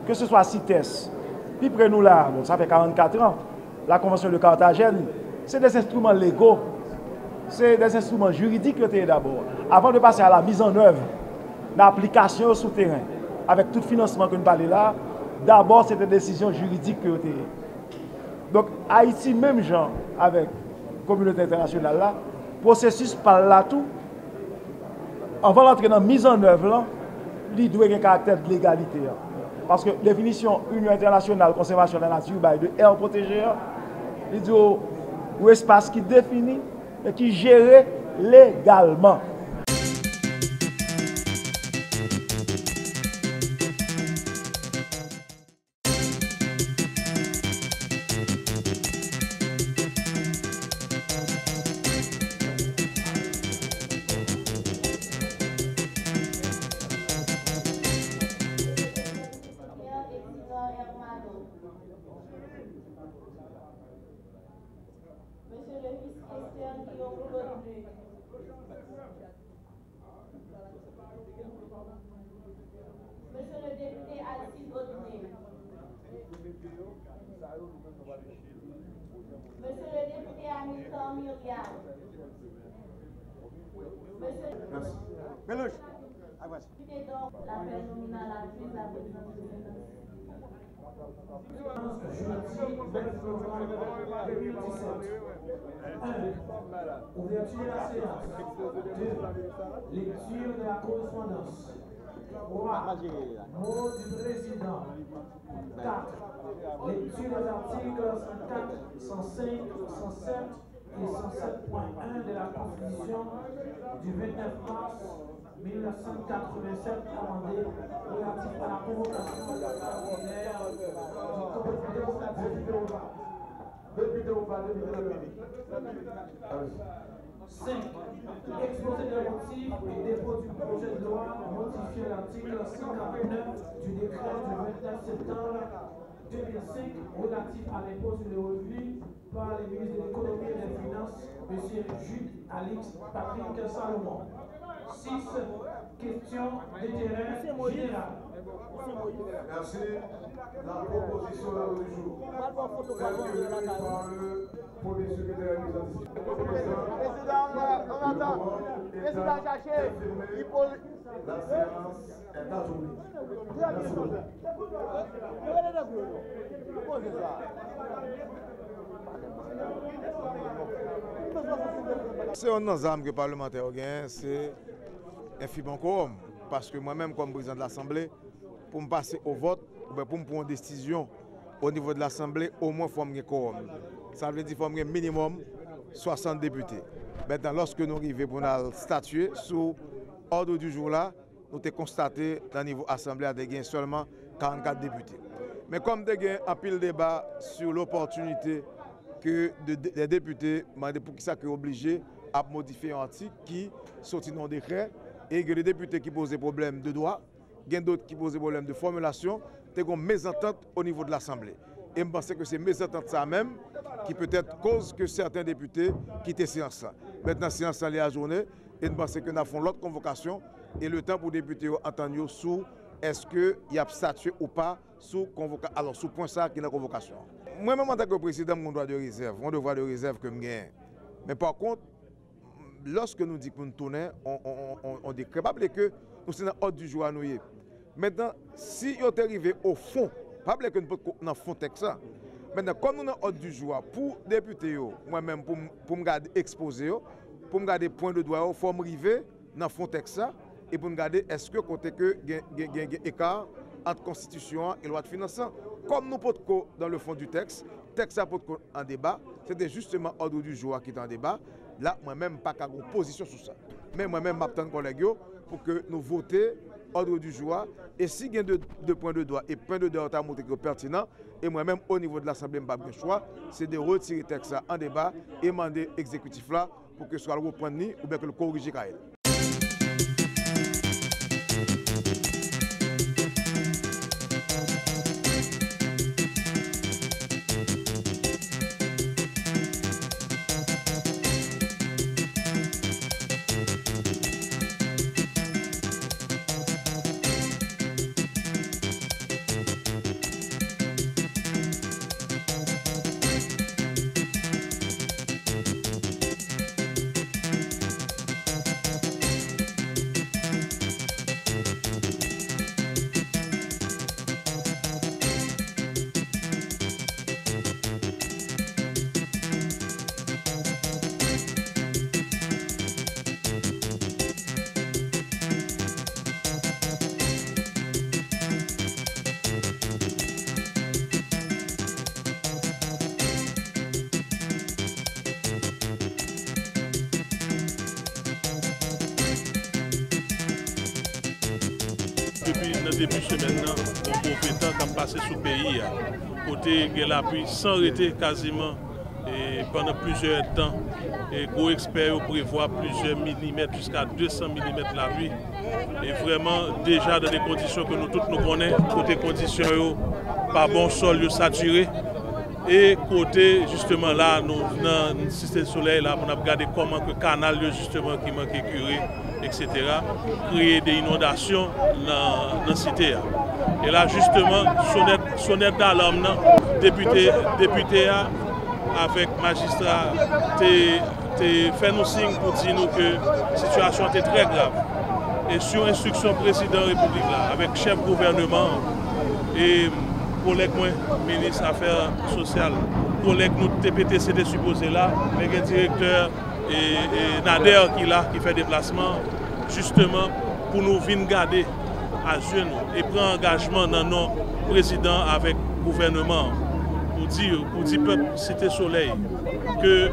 que ce soit CITES, puis près nous là, bon, ça fait 44 ans, la Convention de Carthagène, c'est des instruments légaux, c'est des instruments juridiques d'abord, avant de passer à la mise en œuvre, l'application sur terrain. avec tout financement que nous parlons là, d'abord c'est une décision juridique que vous avez. Donc Haïti, même gens avec la communauté internationale là, processus par là tout, avant d'entrer dans la mise en œuvre là, il doit avoir un caractère de légalité. Parce que la définition Union internationale conservation de la nature de air protégé, il dit un espace qui définit et qui gère légalement. Monsieur le député Alcide Audouin. Monsieur le député Hamilton Myriam. Monsieur le donc l'appel nominal à prise la présidence du Sénat. Ouverture de la séance. 2. Lecture de la correspondance. 3. Mot du président. 4. Lecture des articles 104, 105, 107 et 107.1 de la Constitution du 29 mars 1987 amendée relative à la convocation ordinaire du 5. Exposé de motifs et dépôt du projet de loi modifiant l'article 149 du décret du 29 septembre 2005 relatif à l'impôt sur le revenu par les ministres de l'économie et des finances, M. Jules Alix Patrick Salomon. 6. Question d'intérêt général. Merci. La proposition de l'ordre du jour. Par le premier secrétaire Président, on attend. Président chercher. La séance est adjournée. C'est un ensemble que les parlementaires ont gagné, c'est un fibre quorum. Parce que moi-même, comme président de l'Assemblée, pour me passer au vote, pour me prendre une décision au niveau de l'Assemblée, au moins il faut un quorum. Ça veut dire qu'il faut un minimum 60 députés. Maintenant, lorsque nous arrivons pour nous statuer sur l'ordre du jour là, nous avons constaté dans le niveau Assemblée qu'il y a seulement 44 députés. Mais comme il y a un pile débat sur l'opportunité que les députés, pour qui ça est obligé à modifier un article qui sortit dans le décret et que les députés qui posent des problèmes de droit, il y a d'autres qui posent des problèmes de formulation, il y a une mésentente au niveau de l'Assemblée. Et je pense que c'est mésentente ça même qui peut-être cause que certains députés quittent la séance. Maintenant, la séance est à journée et je pense que nous avons l'autre convocation et le temps pour les députés entendre sur est-ce qu'il y a statué ou pas sous convocation. Alors, sous point ça qui est la convocation. Moi-même, en tant que président, mon droit de réserve, mon devoir de réserve que je gagne. Mais par contre, lorsque nous disons que nous tournons, on dit que nous sommes dans l'ordre du jour à nous. Maintenant, si on est arrivé au fond, pas que nous sommes dans le fond texte. Maintenant, comme nous sommes dans l'ordre du jour, pour députer, moi-même, pour me garder exposé, pour me garder point de droit, il faut me arriver dans le fond texte et pour me garder est-ce que côté que il y a un écart entre constitution et loi de finances. Comme nous pouvons dans le fond du texte peut en débat, c'était justement l'ordre du jour qui est en débat. Là, moi-même, pas qu'à une position sur ça. Mais moi-même, je m'attends collègues pour que nous votions l'ordre du jour. Et si il y a deux points de droit et points de droit à montrer que pertinent, et moi-même, au niveau de l'Assemblée, je n'ai pas le choix, c'est de retirer le texte en débat et demander l'exécutif là pour que ce soit le reprendre ou bien que le corriger. début de semaine, on compétent qui a passé sous le pays. Côté de l'appui sans arrêter quasiment et pendant plusieurs temps. Et gros experts prévoient plusieurs millimètres jusqu'à 200 mm la pluie. Et vraiment déjà dans des conditions que nous tous nous connaissons, côté conditions pas bon sol saturé. Et côté justement là, nous dans le système soleil là, on a regardé comment que le canal justement qui manque curé, etc. Créer des inondations dans la cité. Et là justement, sonnette d'alarme, député avec magistrat, fait nous signe pour dire nous que la situation était très grave. Et sur instruction président de la République là, avec chef gouvernement et collègue moi, ministre des Affaires sociales, collègue nous TPTC était supposé là, avec un directeur et Nader qui fait déplacement, justement pour nous venir garder à jeune et prendre engagement dans nos présidents avec le gouvernement pour dire peuple Cité Soleil que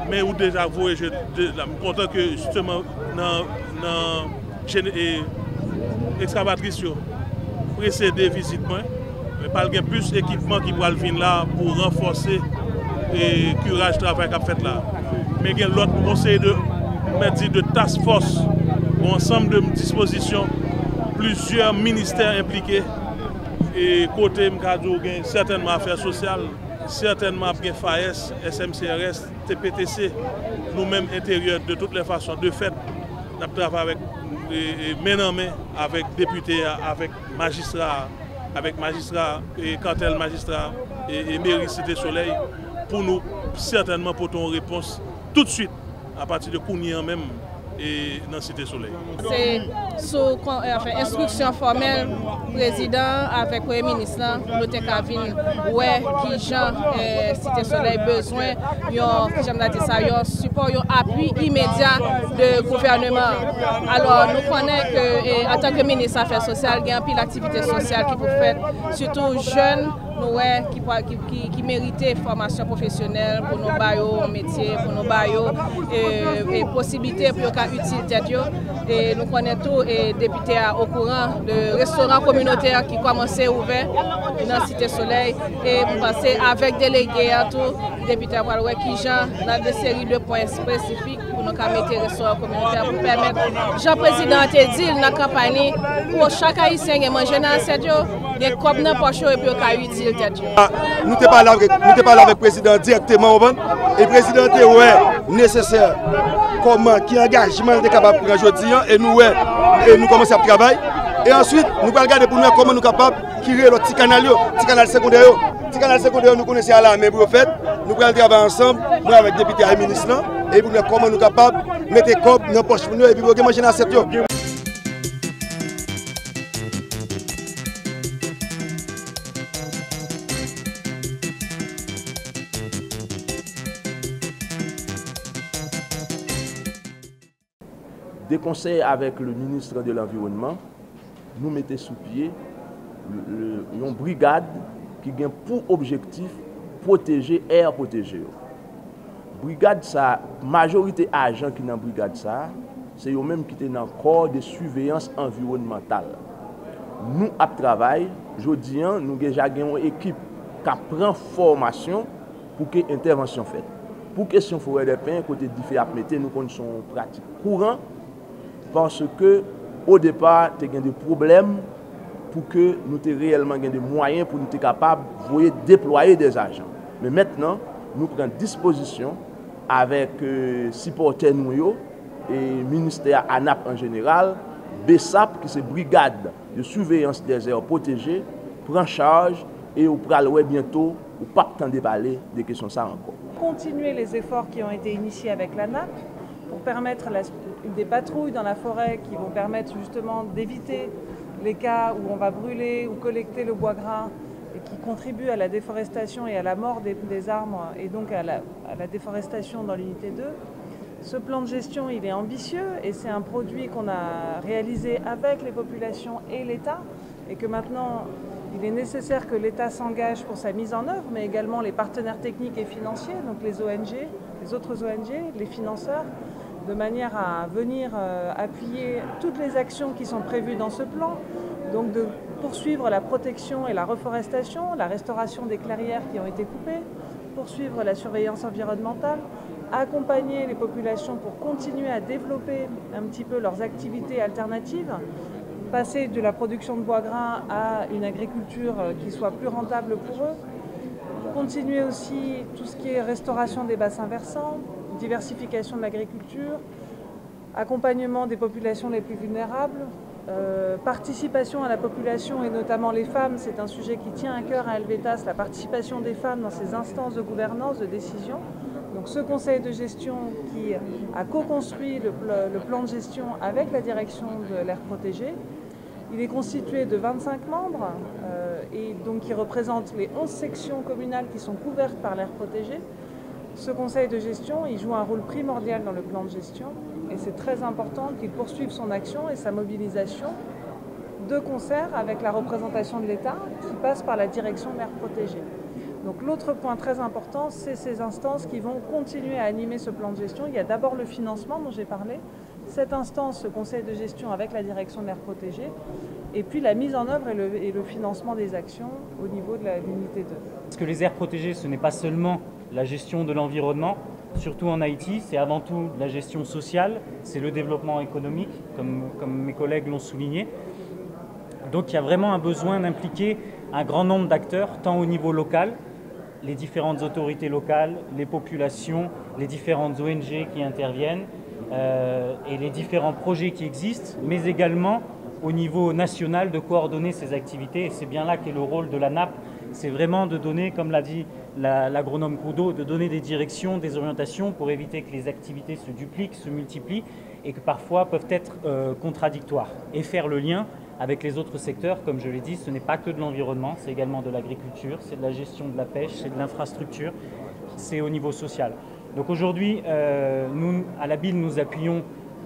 mais où déjà vous je suis content que justement dans excavatrice précédé visite mais pas de plus d'équipement qui va venir là pour renforcer et curage travail qu'a fait là. Mais il y a l'autre conseil de task force, un ensemble de dispositions, plusieurs ministères impliqués et côté Mkadou, certainement affaires sociales, certainement FAES, SMCRS, TPTC, nous-mêmes intérieurs de toutes les façons. De fait, nous travaillons main en main avec députés, avec magistrats et cartel magistrats et mairie Cité Soleil pour nous certainement porter une réponse tout de suite à partir de Kounia même et dans Cité Soleil. C'est sous instruction formelle président avec le Premier ministre, nous avons qui Jean Cité Soleil besoin un support, un appui immédiat de gouvernement. Alors nous connaissons que en tant que ministre des Affaires sociales, il y a un pile d'activités sociales qui vous faites, surtout jeunes. Qui méritent formation professionnelle pour nos baillots, métiers, pour nos baillots, et possibilités pour utiliser. Et nous connaissons tous les députés au courant de restaurants communautaires qui commencent à ouvrir dans la Cité Soleil. Et vous passez avec délégués à tous les députés qui dans des séries de points spécifiques pour nous mettre les restaurants communautaires pour permettre, Jean-Président a dit dans la campagne, pour chaque haïtien qui mange dans l'assiette, il y a des copes dans la poche et puis il utiliser. Nous ne parlons avec le président directement et le président est nécessaire comment qui engagement est capable de prendre aujourd'hui et nous commençons à travailler et ensuite nous allons regarder pour nous comment nous sommes capables de créer le petit canal secondaire. Petit canal secondaire nous connaissons à la même prophète, nous allons travailler ensemble moi avec les députés et les ministres et pour nous comment nous sommes capables de mettre les copes dans la poche pour nous et puis pour manger dans cette. Des conseils avec le ministre de l'Environnement, nous mettons sous pied une brigade qui a pour objectif protéger l'air protégé. Brigade, sa majorité agents qui sont dans la brigade, c'est eux-mêmes qui sont dans le corps de surveillance environnementale. Nous, à travail, aujourd'hui, nous avons déjà une équipe qui prend formation pour que l'intervention faite. Pour question forêt des pins, côté différents métiers, nous connaissons pratique courant. Parce que au départ, il y a des problèmes pour que nous ayons réellement des moyens pour nous être capables de déployer des agents. Mais maintenant, nous prenons disposition avec supporters nous et le ministère ANAP en général, BESAP, qui est brigade de surveillance des aires protégées, prend charge et on pourra bientôt ou pas tant déballer des questions ça encore. Continuer les efforts qui ont été initiés avec l'ANAP pour permettre des patrouilles dans la forêt qui vont permettre justement d'éviter les cas où on va brûler ou collecter le bois gras et qui contribuent à la déforestation et à la mort des arbres et donc à la déforestation dans l'unité 2. Ce plan de gestion, il est ambitieux et c'est un produit qu'on a réalisé avec les populations et l'État et que maintenant il est nécessaire que l'État s'engage pour sa mise en œuvre, mais également les partenaires techniques et financiers, donc les ONG, les autres ONG, les financeurs, de manière à venir appuyer toutes les actions qui sont prévues dans ce plan, donc de poursuivre la protection et la reforestation, la restauration des clairières qui ont été coupées, poursuivre la surveillance environnementale, accompagner les populations pour continuer à développer un petit peu leurs activités alternatives, passer de la production de bois gras à une agriculture qui soit plus rentable pour eux, continuer aussi tout ce qui est restauration des bassins versants, diversification de l'agriculture, accompagnement des populations les plus vulnérables, participation à la population et notamment les femmes, c'est un sujet qui tient à cœur à Helvetas, la participation des femmes dans ces instances de gouvernance, de décision. Donc ce conseil de gestion qui a co-construit le plan de gestion avec la direction de l'aire protégée, il est constitué de 25 membres et donc qui représentent les 11 sections communales qui sont couvertes par l'aire protégée. Ce conseil de gestion, il joue un rôle primordial dans le plan de gestion et c'est très important qu'il poursuive son action et sa mobilisation de concert avec la représentation de l'État qui passe par la direction de l'aire protégée. Donc l'autre point très important, c'est ces instances qui vont continuer à animer ce plan de gestion. Il y a d'abord le financement dont j'ai parlé, cette instance, ce conseil de gestion avec la direction de l'aire protégée, et puis la mise en œuvre et le financement des actions au niveau de l'unité 2. Parce que les aires protégées, ce n'est pas seulement la gestion de l'environnement, surtout en Haïti, c'est avant tout la gestion sociale, c'est le développement économique, comme mes collègues l'ont souligné. Donc il y a vraiment un besoin d'impliquer un grand nombre d'acteurs, tant au niveau local, les différentes autorités locales, les populations, les différentes ONG qui interviennent et les différents projets qui existent, mais également au niveau national de coordonner ces activités. Et c'est bien là qu'est le rôle de la NAP, c'est vraiment de donner, comme l'a dit l'agronome Courdeau, de donner des directions, des orientations pour éviter que les activités se dupliquent, se multiplient et que parfois peuvent être contradictoires. Et faire le lien avec les autres secteurs, comme je l'ai dit, ce n'est pas que de l'environnement, c'est également de l'agriculture, c'est de la gestion de la pêche, c'est de l'infrastructure, c'est au niveau social. Donc aujourd'hui, nous, à la BIL, nous appuyons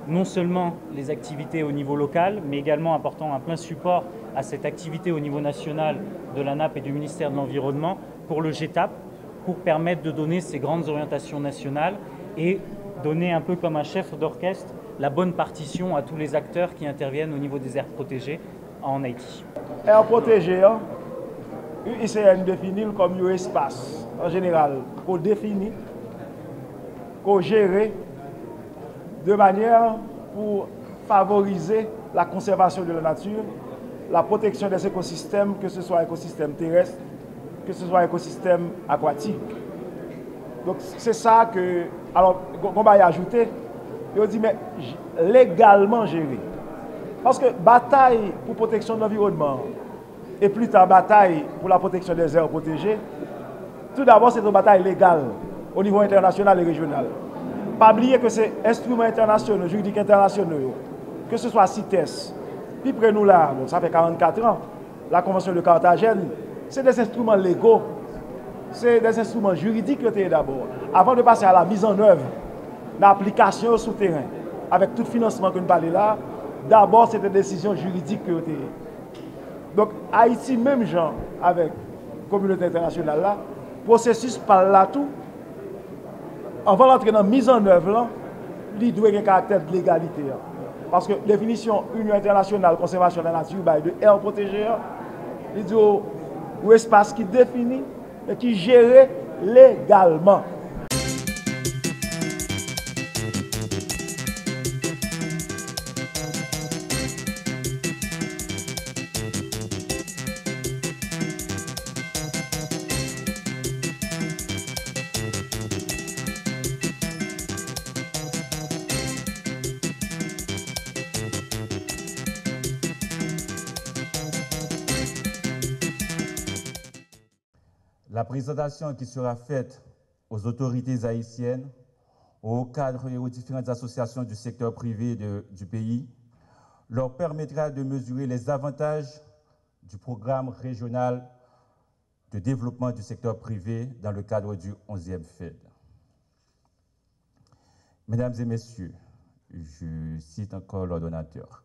non seulement les activités au niveau local, mais également apportant un plein support à cette activité au niveau national de la NAP et du ministère de l'Environnement pour le GTAP, pour permettre de donner ces grandes orientations nationales et donner un peu comme un chef d'orchestre la bonne partition à tous les acteurs qui interviennent au niveau des aires protégées en Haïti. Aires protégées, l'UICN définit comme un espace en général qu'on définit, qu'on gère de manière pour favoriser la conservation de la nature, la protection des écosystèmes, que ce soit écosystème terrestre, que ce soit écosystème aquatique. Donc c'est ça que, alors on va y ajouter, on dit mais légalement géré. Parce que bataille pour protection de l'environnement et plus tard bataille pour la protection des aires protégées, tout d'abord c'est une bataille légale au niveau international et régional. Pas oublier que ces instruments internationaux, juridiques internationaux, que ce soit CITES, puis près nous là, bon, ça fait 44 ans, la Convention de Carthagène, c'est des instruments légaux, c'est des instruments juridiques d'abord, avant de passer à la mise en œuvre, l'application au souterrain, avec tout le financement que nous parlons là, d'abord c'est des décisions juridiques que donc Haïti, même gens avec la communauté internationale là, processus par là tout, avant d'entrer dans la mise en œuvre, il doit avoir un caractère de légalité. Parce que la définition Union internationale conservation de la nature de aire protégée, il dit un espace qui définit et qui gère légalement. La présentation qui sera faite aux autorités haïtiennes, aux cadres et aux différentes associations du secteur privé du pays, leur permettra de mesurer les avantages du programme régional de développement du secteur privé dans le cadre du 11e FED. Mesdames et messieurs, je cite encore l'ordonnateur.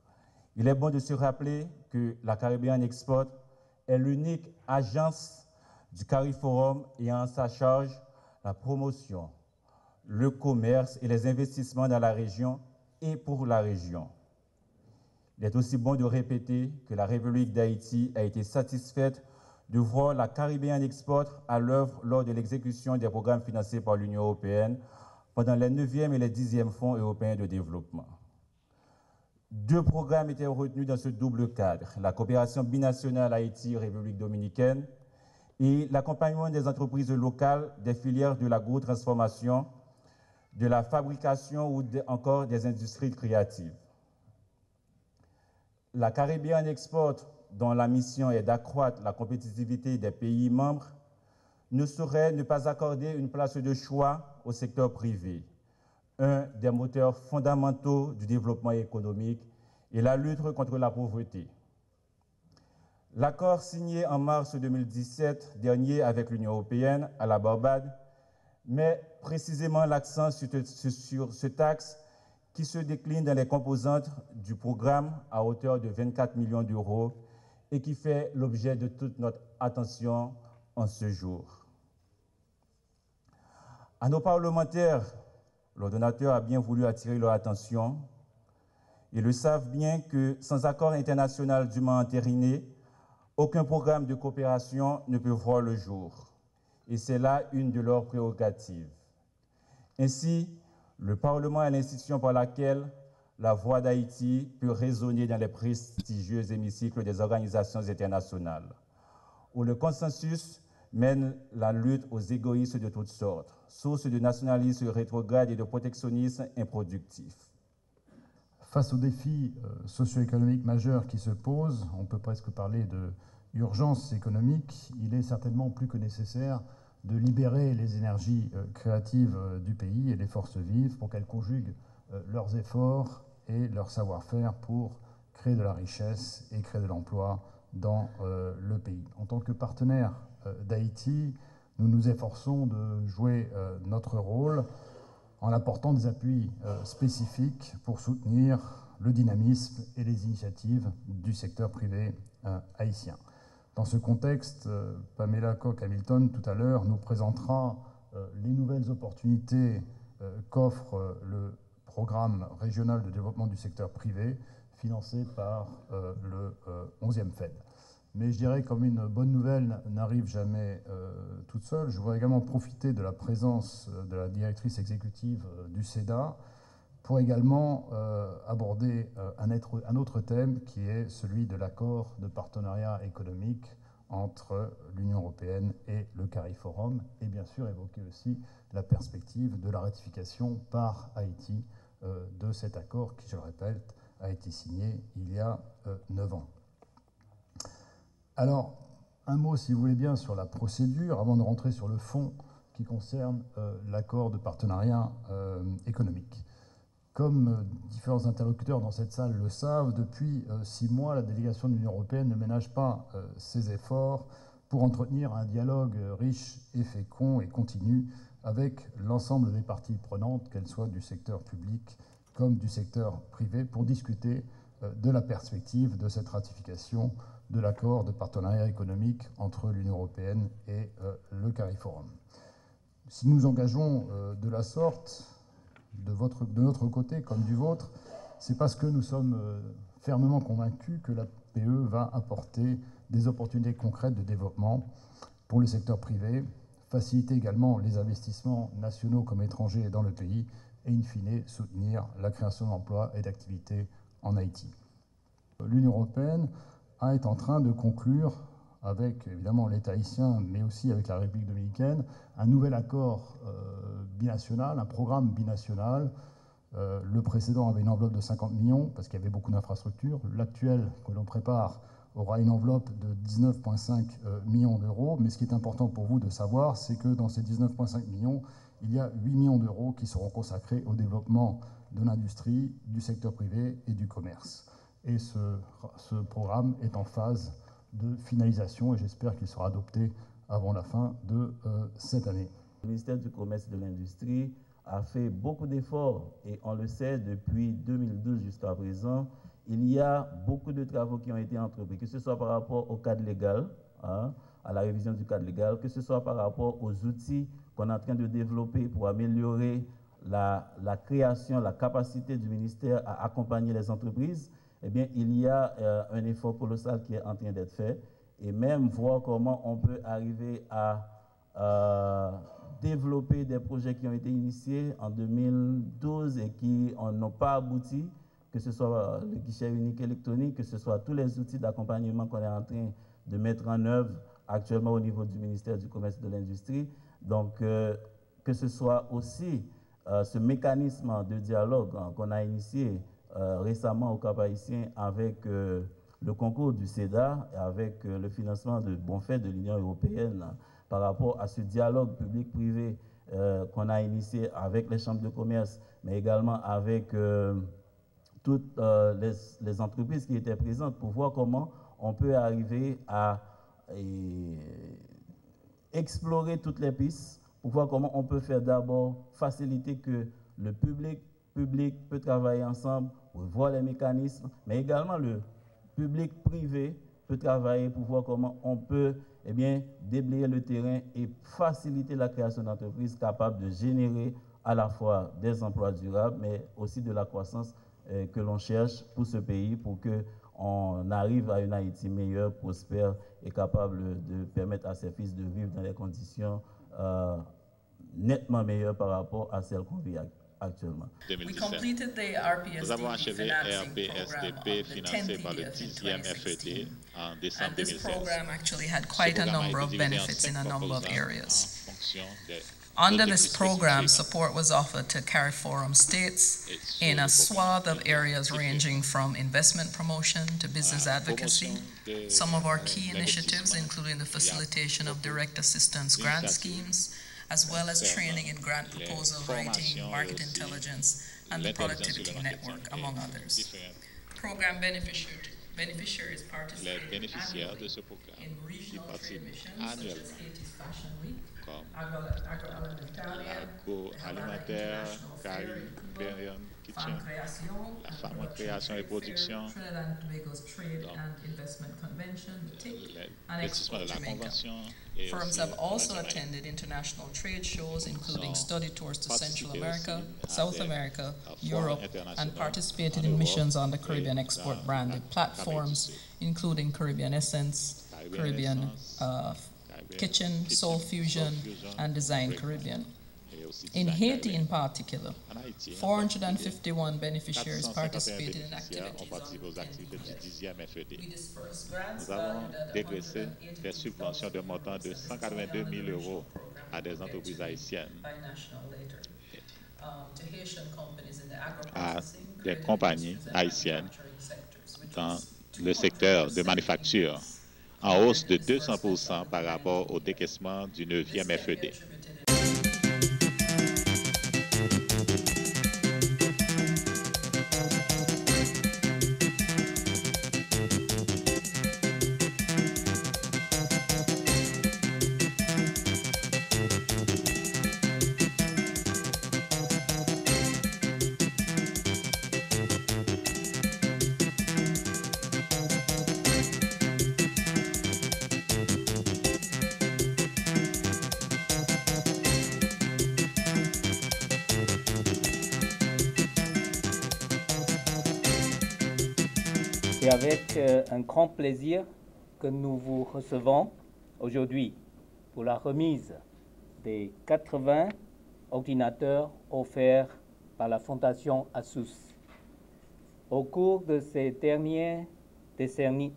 Il est bon de se rappeler que la Caribbean Export est l'unique agence du CARIFORUM ayant en sa charge la promotion, le commerce et les investissements dans la région et pour la région. Il est aussi bon de répéter que la République d'Haïti a été satisfaite de voir la Caribbean Export à l'œuvre lors de l'exécution des programmes financés par l'Union européenne pendant les 9e et les 10e fonds européens de développement. 2 programmes étaient retenus dans ce double cadre, la coopération binationale Haïti-République dominicaine et l'accompagnement des entreprises locales des filières de l'agrotransformation, de la fabrication ou encore des industries créatives. La Caribbean Export, dont la mission est d'accroître la compétitivité des pays membres, ne saurait ne pas accorder une place de choix au secteur privé, un des moteurs fondamentaux du développement économique et la lutte contre la pauvreté. L'accord signé en mars 2017 dernier avec l'Union européenne à la Barbade met précisément l'accent sur ce taxe qui se décline dans les composantes du programme à hauteur de 24 millions d'euros et qui fait l'objet de toute notre attention en ce jour. À nos parlementaires, l'ordonnateur a bien voulu attirer leur attention. Ils le savent bien que sans accord international dûment entériné, aucun programme de coopération ne peut voir le jour. Et c'est là une de leurs prérogatives. Ainsi, le Parlement est l'institution par laquelle la voix d'Haïti peut résonner dans les prestigieux hémicycles des organisations internationales, où le consensus mène la lutte aux égoïstes de toutes sortes, source de nationalisme rétrograde et de protectionnisme improductif. Face aux défis socio-économiques majeurs qui se posent, on peut presque parler d'urgence économique, il est certainement plus que nécessaire de libérer les énergies créatives du pays et les forces vives pour qu'elles conjuguent leurs efforts et leur savoir-faire pour créer de la richesse et créer de l'emploi dans le pays. En tant que partenaire d'Haïti, nous nous efforçons de jouer notre rôle en apportant des appuis spécifiques pour soutenir le dynamisme et les initiatives du secteur privé haïtien. Dans ce contexte, Pamela Cook-Hamilton, tout à l'heure, nous présentera les nouvelles opportunités qu'offre le programme régional de développement du secteur privé, financé par le 11e FED. Mais je dirais, comme une bonne nouvelle n'arrive jamais toute seule, je voudrais également profiter de la présence de la directrice exécutive du SEDA pour également aborder un autre thème qui est celui de l'accord de partenariat économique entre l'Union européenne et le CARIFORUM, et bien sûr évoquer aussi la perspective de la ratification par Haïti de cet accord qui, je le répète, a été signé il y a 9 ans. Alors, un mot, si vous voulez bien, sur la procédure, avant de rentrer sur le fond qui concerne l'accord de partenariat économique. Comme différents interlocuteurs dans cette salle le savent, depuis 6 mois, la délégation de l'Union européenne ne ménage pas ses efforts pour entretenir un dialogue riche et fécond et continu avec l'ensemble des parties prenantes, qu'elles soient du secteur public comme du secteur privé, pour discuter de la perspective de cette ratification de l'accord de partenariat économique entre l'Union européenne et le CARIFORUM. Si nous engageons de la sorte, de notre côté comme du vôtre, c'est parce que nous sommes fermement convaincus que la PE va apporter des opportunités concrètes de développement pour le secteur privé, faciliter également les investissements nationaux comme étrangers dans le pays et, in fine, soutenir la création d'emplois et d'activités en Haïti. L'Union européenne est en train de conclure avec évidemment l'État haïtien, mais aussi avec la République dominicaine, un nouvel accord binational, un programme binational. Le précédent avait une enveloppe de 50 millions, parce qu'il y avait beaucoup d'infrastructures. L'actuel que l'on prépare aura une enveloppe de 19,5 millions d'euros. Mais ce qui est important pour vous de savoir, c'est que dans ces 19,5 millions, il y a 8 millions d'euros qui seront consacrés au développement de l'industrie, du secteur privé et du commerce. Et ce programme est en phase de finalisation et j'espère qu'il sera adopté avant la fin de cette année. Le ministère du Commerce et de l'Industrie a fait beaucoup d'efforts et on le sait depuis 2012 jusqu'à présent, il y a beaucoup de travaux qui ont été entrepris, que ce soit par rapport au cadre légal, à la révision du cadre légal, que ce soit par rapport aux outils qu'on est en train de développer pour améliorer la création, la capacité du ministère à accompagner les entreprises, eh bien, il y a un effort colossal qui est en train d'être fait, et même voir comment on peut arriver à développer des projets qui ont été initiés en 2012 et qui n'ont pas abouti, que ce soit le guichet unique électronique, que ce soit tous les outils d'accompagnement qu'on est en train de mettre en œuvre actuellement au niveau du ministère du Commerce et de l'Industrie. Donc, que ce soit aussi ce mécanisme de dialogue qu'on a initié récemment au Cap-Haïtien avec le concours du CEDA et avec le financement de Bonfait de l'Union européenne par rapport à ce dialogue public-privé qu'on a initié avec les chambres de commerce, mais également avec toutes les entreprises qui étaient présentes pour voir comment on peut arriver à explorer toutes les pistes, pour voir comment on peut faire d'abord faciliter que le public peut travailler ensemble pour voir les mécanismes, mais également le public privé peut travailler pour voir comment on peut déblayer le terrain et faciliter la création d'entreprises capables de générer à la fois des emplois durables, mais aussi de la croissance que l'on cherche pour ce pays, pour qu'on arrive à une Haïti meilleure, prospère et capable de permettre à ses fils de vivre dans des conditions nettement meilleures par rapport à celles qu'on vit actuellement. 2017. Nous avons achevé RPSDP financé par le 10e FED en décembre 2016. This program actually had quite a number of benefits in a number of areas. Under this program, support was offered to CARIFORUM states in a swath of areas ranging from investment promotion to business advocacy. Some of our key initiatives, including the facilitation of direct assistance grant schemes, as well as training in grant proposal writing, market intelligence, and the productivity network, among others. Program beneficiaries participated annually in regional trade missions such as Haiti's Fashion Week, Agroalimentaire, Caribbean Kitchen, la femme en création et production, l'investissement de la convention. Firms have also attended international trade shows, including study tours to Central America, South America, Europe, and participated in missions on the Caribbean export branded platforms, including Caribbean Essence, Caribbean Kitchen, Soul Fusion, and Design Caribbean. In Haiti in particular, 451 beneficiaries participated in activities. Nous avons dégraissé des subventions de montant de 182 000 € à des entreprises haïtiennes, à des compagnies haïtiennes dans le secteur de manufacture, en hausse de 200% par rapport au décaissement du 9e FED. C'est avec un grand plaisir que nous vous recevons aujourd'hui pour la remise des 80 ordinateurs offerts par la Fondation Asus. Au cours de ces dernières décennies,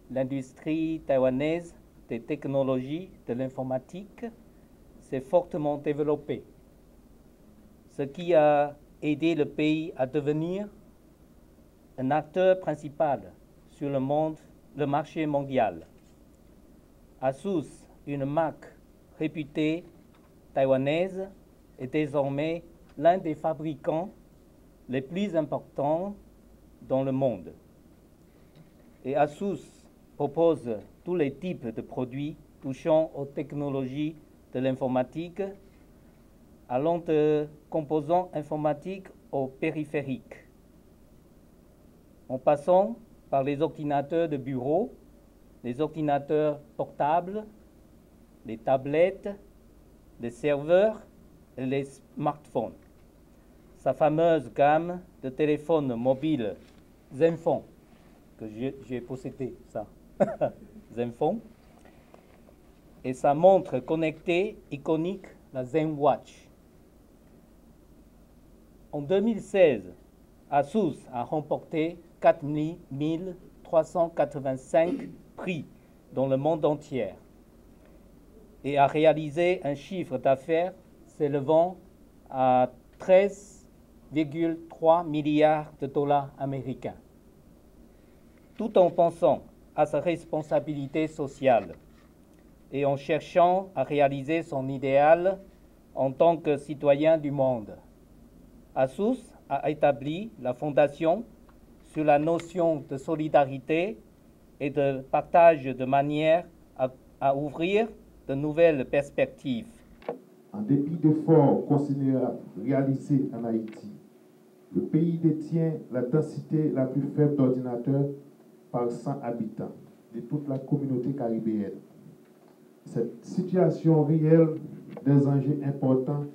l'industrie taïwanaise des technologies de l'informatique s'est fortement développée, ce qui a aidé le pays à devenir un acteur principal sur le marché mondial. Asus, une marque réputée taïwanaise, est désormais l'un des fabricants les plus importants dans le monde. Et Asus propose tous les types de produits touchant aux technologies de l'informatique, allant de composants informatiques aux périphériques, en passant par les ordinateurs de bureau, les ordinateurs portables, les tablettes, les serveurs et les smartphones. Sa fameuse gamme de téléphones mobiles Zenfone, que j'ai possédé, ça, Zenfone, et sa montre connectée iconique, la ZenWatch. En 2016, Asus a remporté 4 385 prix dans le monde entier et a réalisé un chiffre d'affaires s'élevant à 13,3 milliards de dollars américains, tout en pensant à sa responsabilité sociale et en cherchant à réaliser son idéal en tant que citoyen du monde. Asus a établi la fondation sur la notion de solidarité et de partage de manière à ouvrir de nouvelles perspectives. En dépit d'efforts considérables réalisés en Haïti, le pays détient la densité la plus faible d'ordinateurs par 100 habitants de toute la communauté caribéenne. Cette situation réelle des enjeux importants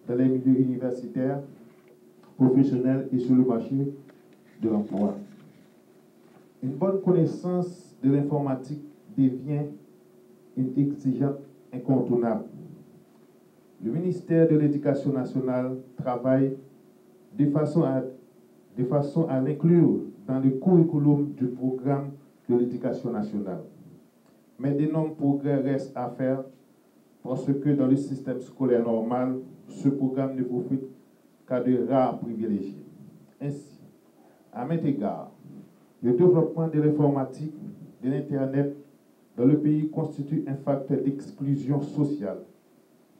dans les milieux universitaires, professionnels et sur le marché de l'emploi. Une bonne connaissance de l'informatique devient une exigence incontournable. Le ministère de l'Éducation nationale travaille de façon à l'inclure dans le curriculum du programme de l'Éducation nationale. Mais d'énormes progrès restent à faire parce que dans le système scolaire normal, ce programme ne profite qu'à de rares privilégiés. Ainsi, à maints égards, le développement de l'informatique, de l'Internet dans le pays constitue un facteur d'exclusion sociale,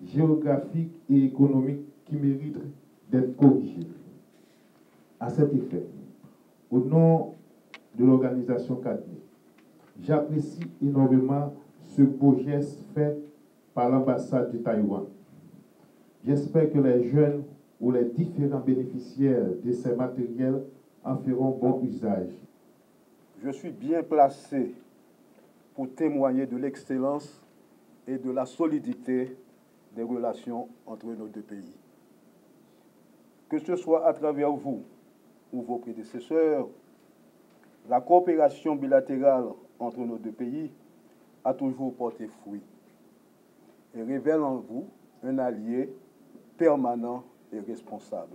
géographique et économique qui mérite d'être corrigé. À cet effet, au nom de l'organisation CADNI, j'apprécie énormément ce beau geste fait par l'ambassade du Taïwan. J'espère que les jeunes ou les différents bénéficiaires de ces matériels en feront bon usage. Je suis bien placé pour témoigner de l'excellence et de la solidité des relations entre nos deux pays. Que ce soit à travers vous ou vos prédécesseurs, la coopération bilatérale entre nos deux pays a toujours porté fruit et révèle en vous un allié permanent et responsable.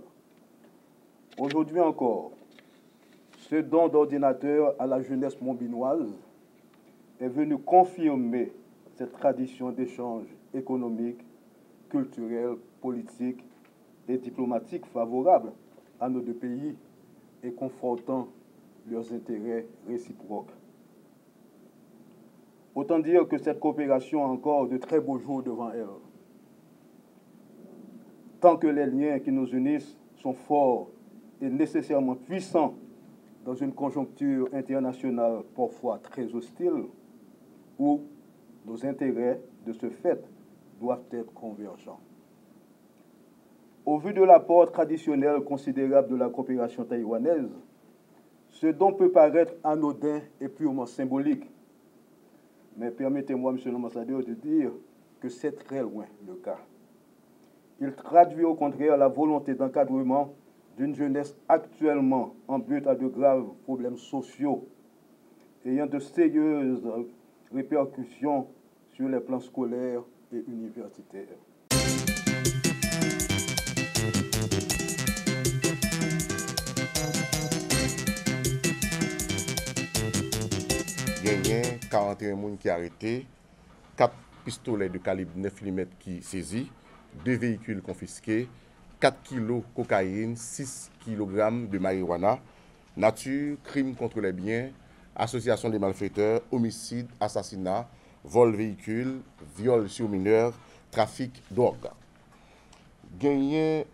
Aujourd'hui encore, ce don d'ordinateur à la jeunesse montbinoise est venu confirmer cette tradition d'échange économique, culturel, politique et diplomatique favorable à nos deux pays et confortant leurs intérêts réciproques. Autant dire que cette coopération a encore de très beaux jours devant elle. Tant que les liens qui nous unissent sont forts et nécessairement puissants dans une conjoncture internationale parfois très hostile, où nos intérêts, de ce fait, doivent être convergents. Au vu de l'apport traditionnel considérable de la coopération taïwanaise, ce don peut paraître anodin et purement symbolique. Mais permettez-moi, monsieur l'ambassadeur, de dire que c'est très loin le cas. Il traduit au contraire la volonté d'encadrement d'une jeunesse actuellement en butte à de graves problèmes sociaux, ayant de sérieuses répercussions sur les plans scolaires et universitaires. Il y a 41 personnes qui sont arrêtées, 4 pistolets de calibre 9 mm qui saisis, 2 véhicules confisqués, 4 kg cocaïne, 6 kg de marijuana, nature, crime contre les biens, association des malfaiteurs, homicide, assassinat, vol véhicule, viol sur mineurs, trafic drogue. Gagné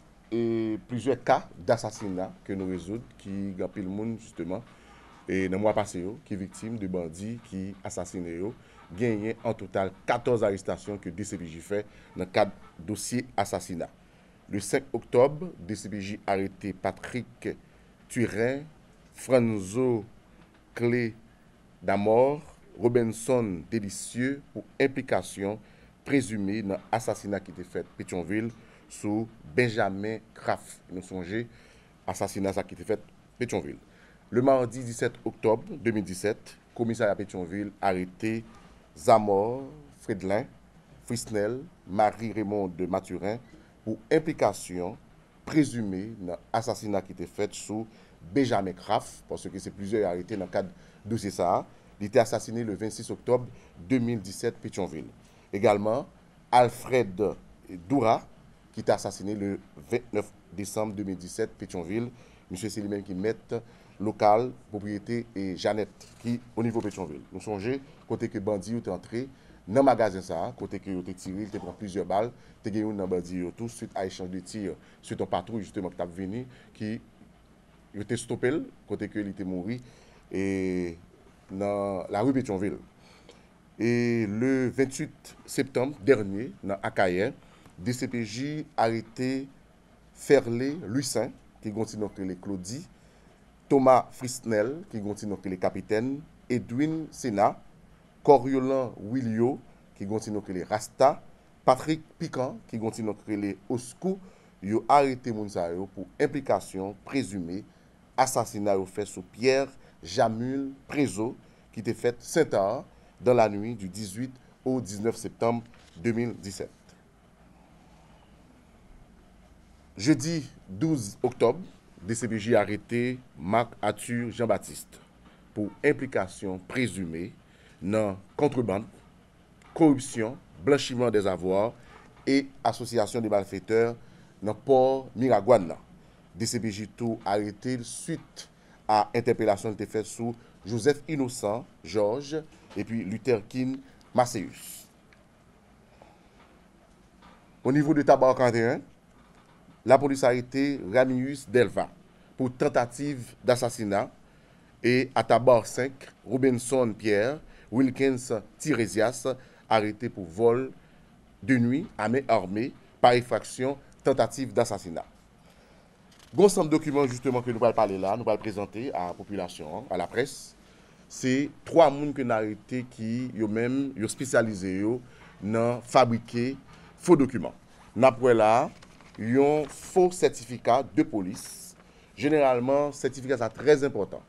plusieurs cas d'assassinat que nous résoudons qui gagnent le monde justement et dans le mois passé qui victimes de bandits qui assassinés gagné en total 14 arrestations que DCPJ fait dans le cadre dossier assassinat. Le 5 octobre, DCPJ a arrêté Patrick Turin, Franzo Clé d'Amor, Robinson Délicieux pour implication présumée dans l'assassinat qui était fait à Pétionville sur Benjamin Kraft. Nous songez assassinat qui était fait Pétionville. Le mardi 17 octobre 2017, commissariat Pétionville arrêté Zamor, Fredlin, Frisnel, Marie-Raymond de Mathurin pour implication présumée dans l'assassinat qui était fait sous Benjamin Kraft, parce que c'est plusieurs arrêtés dans le cadre de dossier ça. Il était assassiné le 26 octobre 2017 Pétionville. Également, Alfred Doura, qui était assassiné le 29 décembre 2017 Pétionville. Monsieur c'est lui-même qui met local, propriété et Jeannette, qui au niveau Pétionville. Nous songez, côté que bandit est entré dans le magasin ça, côté que il tiré, il prend plusieurs balles, il y a un bandit tout suite à échange de tir, suite à patrouille justement qui est venu, qui il était stoppé, côté que il était mort et dans la rue Pétionville. Et le 28 septembre dernier, dans Akaye, DCPJ a arrêté Ferlé Lucin, qui continue à les Claudie, Thomas Frisnel, qui continue à les capitaines, Edwin Sena, Coriolan Willio, qui continue à les Rasta, Patrick Piquant, qui continue à les Oscou, ils ont arrêté Mounsayo pour implication présumée, assassinat fait sous Pierre Jamul Prézo, qui était fait Saint-Ar dans la nuit du 18 au 19 septembre 2017. Jeudi 12 octobre, DCPJ a arrêté Marc Arthur Jean-Baptiste pour implication présumée dans contrebande, corruption, blanchiment des avoirs et association des malfaiteurs dans le port Miragouane. DCPJ tout arrêté suite à interpellation qui était faite sous Joseph Innocent, Georges, et puis Luther King Macéus. Au niveau de Tabar 41, la police a arrêté Ramius Delva pour tentative d'assassinat et à Tabar 5, Robinson Pierre, Wilkins Tiresias, arrêté pour vol de nuit à main armée par effraction, tentative d'assassinat. Bon ensemble de documents justement que nous allons parler là, nous allons présenter à la population, à la presse. C'est 3 personnes que nous avons arrêtés qui sont spécialisés dans fabriquer faux documents. Nous avons là un faux certificat de police. Généralement, certificat c'est très important.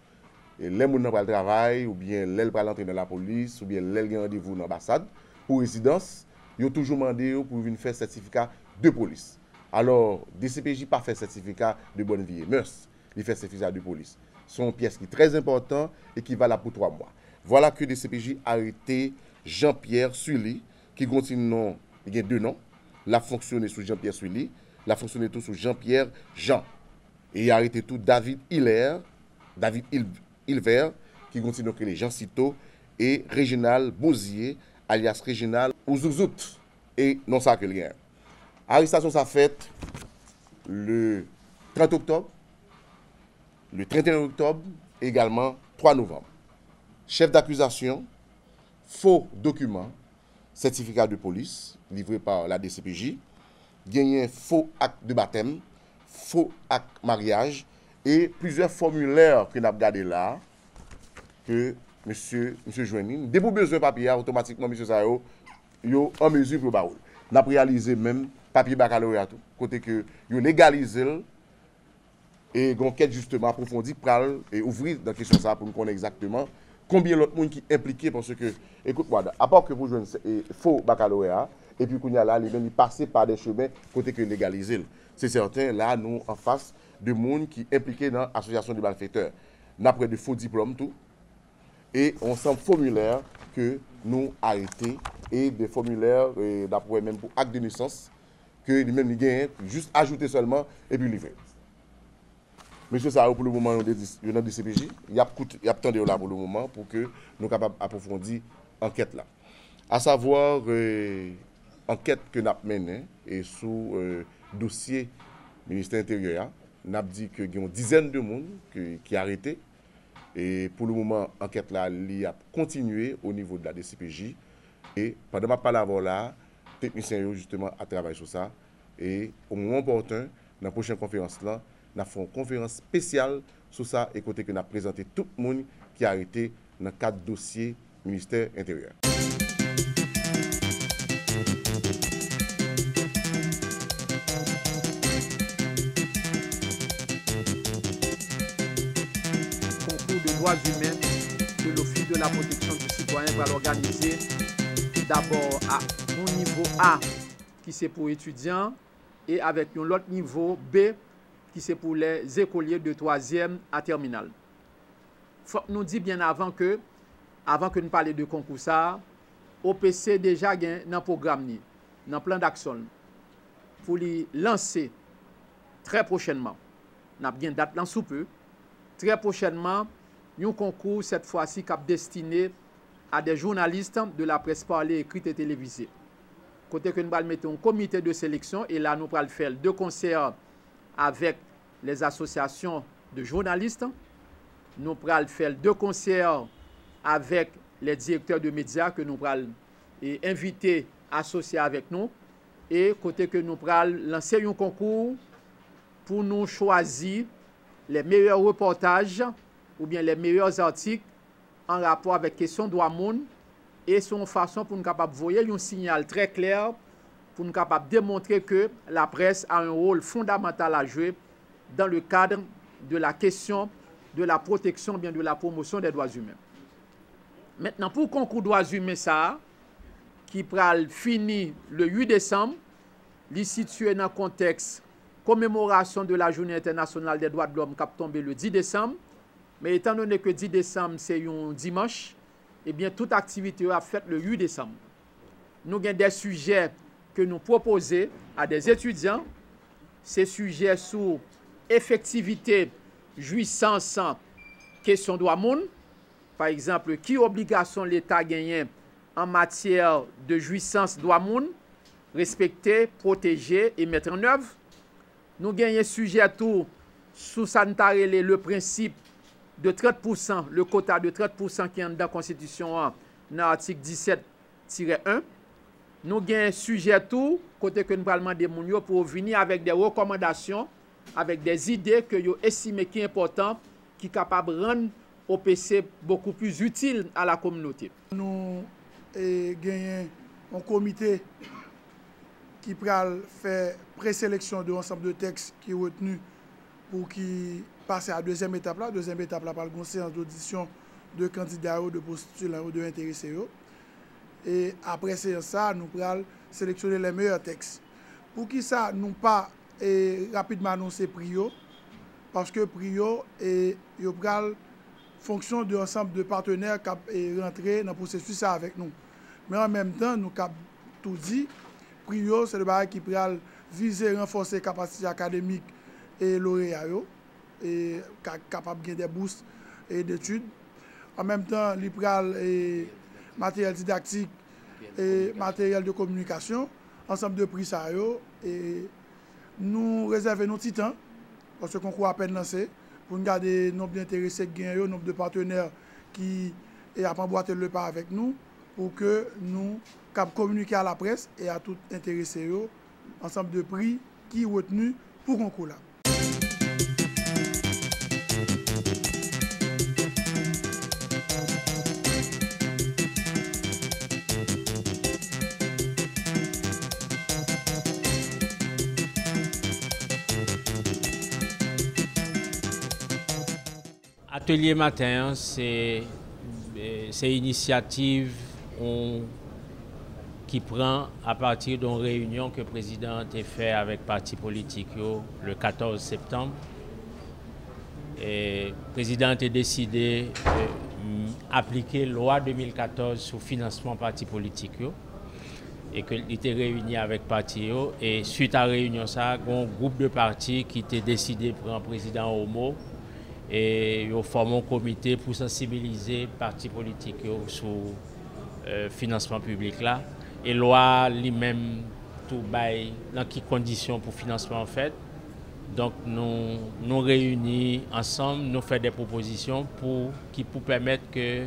Et les gens qui travail, ou bien les gens qui entrer dans la police, ou bien les gens qui ont rendez-vous dans l'ambassade, pour résidence, ils ont toujours demandé pour venir faire certificat de police. Alors, DCPJ pas fait certificat de bonne vie et mœurs, il fait certificat de police. C'est une pièce qui est très importante et qui va là pour 3 mois. Voilà que DCPJ a arrêté Jean-Pierre Sully, qui continue, il y a 2 noms. La fonctionné sous Jean-Pierre Sully, la fonctionné tout sous Jean-Pierre Jean. Et il a arrêté tout David Hilver, qui continue à les Jean Cito, et Réginald Bosier, alias Réginald Ouzouzout. Et non ça que rien. Arrestation s'est faite le 30 octobre, le 31 octobre, également 3 novembre. Chef d'accusation, faux documents, certificat de police, livré par la DCPJ, gagné faux acte de baptême, faux acte mariage, et plusieurs formulaires que nous avons regardés là, que M. Joanine, dès pour besoin de papier, automatiquement, M. Sayo, il est en mesure pour baoul. Nous avons réalisé même papier baccalauréat, côté que vous légalisez et une enquête justement approfondie pour ouvrir dans la question ça pour nous connaître exactement combien l'autre monde qui est impliqué parce que, écoute-moi, à part que vous jouez un faux baccalauréat, et puis qu'on y a là, il passe par des chemins côté que légaliser. C'est certain, là, nous, en face de monde qui est impliqué dans l'association de malfaiteurs. Nous avons de faux diplômes, tout, et on sent formulaire que nous arrêtés et des formulaires d'après même pour acte de naissance que lui-même gagne juste ajouter seulement et puis livrer. Monsieur Sao pour le moment il y a des CPJ, il y a attendu là pour le moment pour que nous capables d'approfondir l'enquête là. À savoir enquête que nous avons menée et sous dossier ministère intérieur, nous avons dit que il y a une dizaine de monde qui arrêté. Et pour le moment, l'enquête là, elle a continué au niveau de la DCPJ. Et pendant ma parole là, les techniciens justement à travailler sur ça. Et au moment opportun, dans la prochaine conférence là, nous avons une conférence spéciale sur ça et côté que nous avons présenté tout le monde qui a arrêté dans le cadre dossier ministère intérieur. droits humains de l'Office de la protection du citoyen va l'organiser d'abord à un niveau A qui c'est pour étudiants et avec un autre niveau B qui c'est pour les écoliers de 3e à terminale. Faut nous dit bien avant que nous parlions de concours ça, OPC déjà gagne dans le programme, dans le plan d'action, pour les lancer très prochainement. Nous avons une date sous peu. Très prochainement, un concours cette fois-ci qui est destiné à des journalistes de la presse parlée, écrite et télévisée. Côté que nous allons mettre un comité de sélection et là nous allons faire 2 concerts avec les associations de journalistes. Nous allons faire 2 concerts avec les directeurs de médias que nous allons inviter à associer avec nous. Et côté que nous allons lancer un concours pour nous choisir les meilleurs reportages ou bien les meilleurs articles en rapport avec la question de droit monde et son façon pour nous capable voyer un signal très clair pour nous capable démontrer que la presse a un rôle fondamental à jouer dans le cadre de la question de la protection, bien de la promotion des droits humains. Maintenant, pour le concours droits humains, ça, qui pral fini le 8 décembre, il situé dans le contexte commémoration de la Journée internationale des droits de l'homme qui a tombé le 10 décembre. Mais étant donné que 10 décembre, c'est un dimanche, eh bien, toute activité a fait le 8 décembre. Nous avons des sujets que nous proposons à des étudiants. Ces sujets sur effectivité, jouissance, question de droit monde. Par exemple, qui obligation l'État gagne en matière de jouissance droit monde, respecter, protéger et mettre en œuvre. Nous gagnons sujet tout sous sanitaire le principe de 30%, le quota de 30% qui est dans la Constitution dans l'article 17-1. Nous gagnons sujet tout côté que nous parlons des mounios pour venir avec des recommandations, avec des idées que vous estimez qui est important, qui est capable de rendre OPC beaucoup plus utile à la communauté. Nous gagnons un comité qui fait présélection de l'ensemble de textes qui est retenu pour qui passe à la deuxième étape. La deuxième étape, par le séance d'audition de candidats, de postulants, de intéressés. Et après ça, nous allons sélectionner les meilleurs textes. Pour qui ça, nous pas rapidement annoncer Prio, parce que Prio est fonction de l'ensemble de partenaires qui sont rentrés dans le processus avec nous. Mais en même temps, nous avons tout dit, Prio, c'est le barrage qui peut viser renforcer les capacités académiques et lauréats, et capable de des bourses et d'études. En même temps, l'IPRAL et matériel didactique et matériel de communication, ensemble de prix ça, et nous réservons nos titans, parce que le concours à peine lancé, pour nous garder le nombre d'intéressés qui gagnent, le nombre de partenaires qui ont emboîté le pas avec nous, pour que nous communiquions à la presse et à tout intéressés, ensemble de prix qui sont retenus pour le concours là. Atelier matin, c'est initiative qui prend à partir d'une réunion que le président a fait avec partis politiques le 14 septembre. Et le président a décidé d'appliquer la loi 2014 sur le financement partis politiques et qu'il était réuni avec partis. Et suite à la réunion, ça, il y a un groupe de partis qui était décidé de prendre le président au mot. Et ils ont formé un comité pour sensibiliser les partis politiques sur le financement public là. Et loi lui-même tout bail dans quelles conditions pour financement en fait. Donc nous réunis ensemble, nous faisons des propositions pour permettre que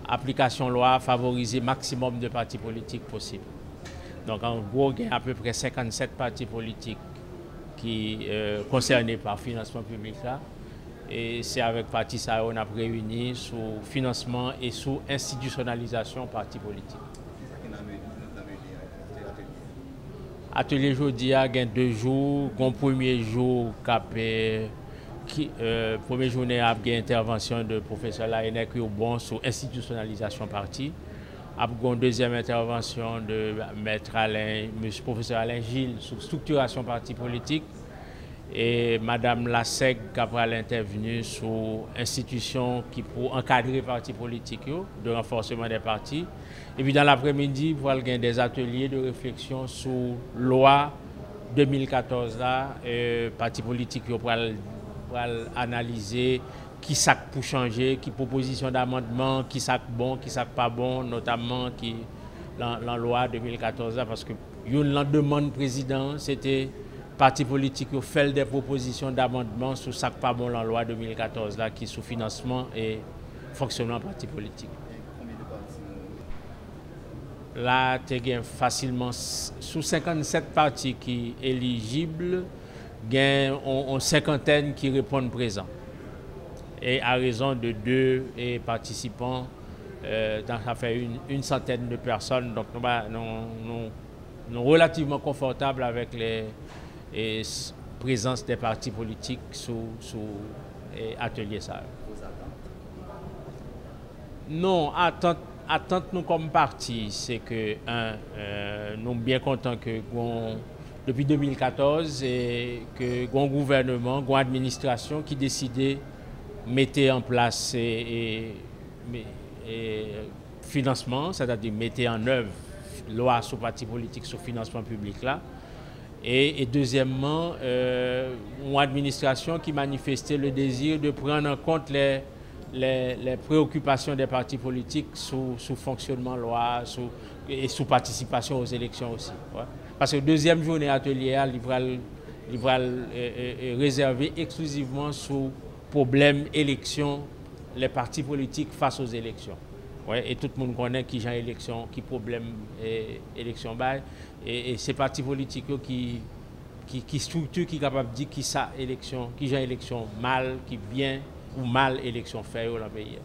l'application loi favorise le maximum de partis politiques possible. Donc en gros, il y a à peu près 57 partis politiques qui concernés par le financement public là. Et c'est avec parti ça on a réuni sur financement et sur institutionnalisation parti politique. Atelier jeudi a 2 jours, le premier jour première journée a eu intervention de professeur Laenek bon sur institutionnalisation parti. A eu une deuxième intervention de maître Alain, professeur Alain Gilles sur structuration parti politique. Et Madame Lasseg qui a intervenu sur institution qui pour encadrer partis politiques, de renforcement des partis. Et puis dans l'après-midi, vous avez des ateliers de réflexion sur loi 2014 là, partis politiques pour analyser qui ça pour changer, qui proposition d'amendement, qui ça bon, qui ça pas bon, notamment qui dans loi 2014 là, parce que une demande président c'était parti politique qui fait des propositions d'amendement sur ça pas bon la loi 2014 là qui sous financement et fonctionnement parti politique. Là, tu as facilement sous 57 partis qui sont éligibles, il y a une cinquantaine qui répondent présents. Et à raison de 2 participants, ça fait une centaine de personnes. Donc nous sommes relativement confortables avec les présences des partis politiques sous atelier ça. Non, attente nous comme parti, c'est que nous sommes bien contents que depuis 2014 et que un gouvernement, une administration qui décidait de mettre en place et financement, c'est-à-dire mettre en œuvre loi sur parti politique sur financement public là. Et deuxièmement, une administration qui manifestait le désir de prendre en compte les préoccupations des partis politiques sous fonctionnement loi et sous participation aux élections aussi. Ouais. Parce que deuxième journée atelier, il va réserver exclusivement sous problème élection, les partis politiques face aux élections. Ouais, et tout le monde connaît qui j'ai élection, qui problème élection bail. Et ces partis politiques qui structurent, qui sont capables de dire qui ça élection, qui j'ai élection mal, qui bien ou mal élection fait dans le pays.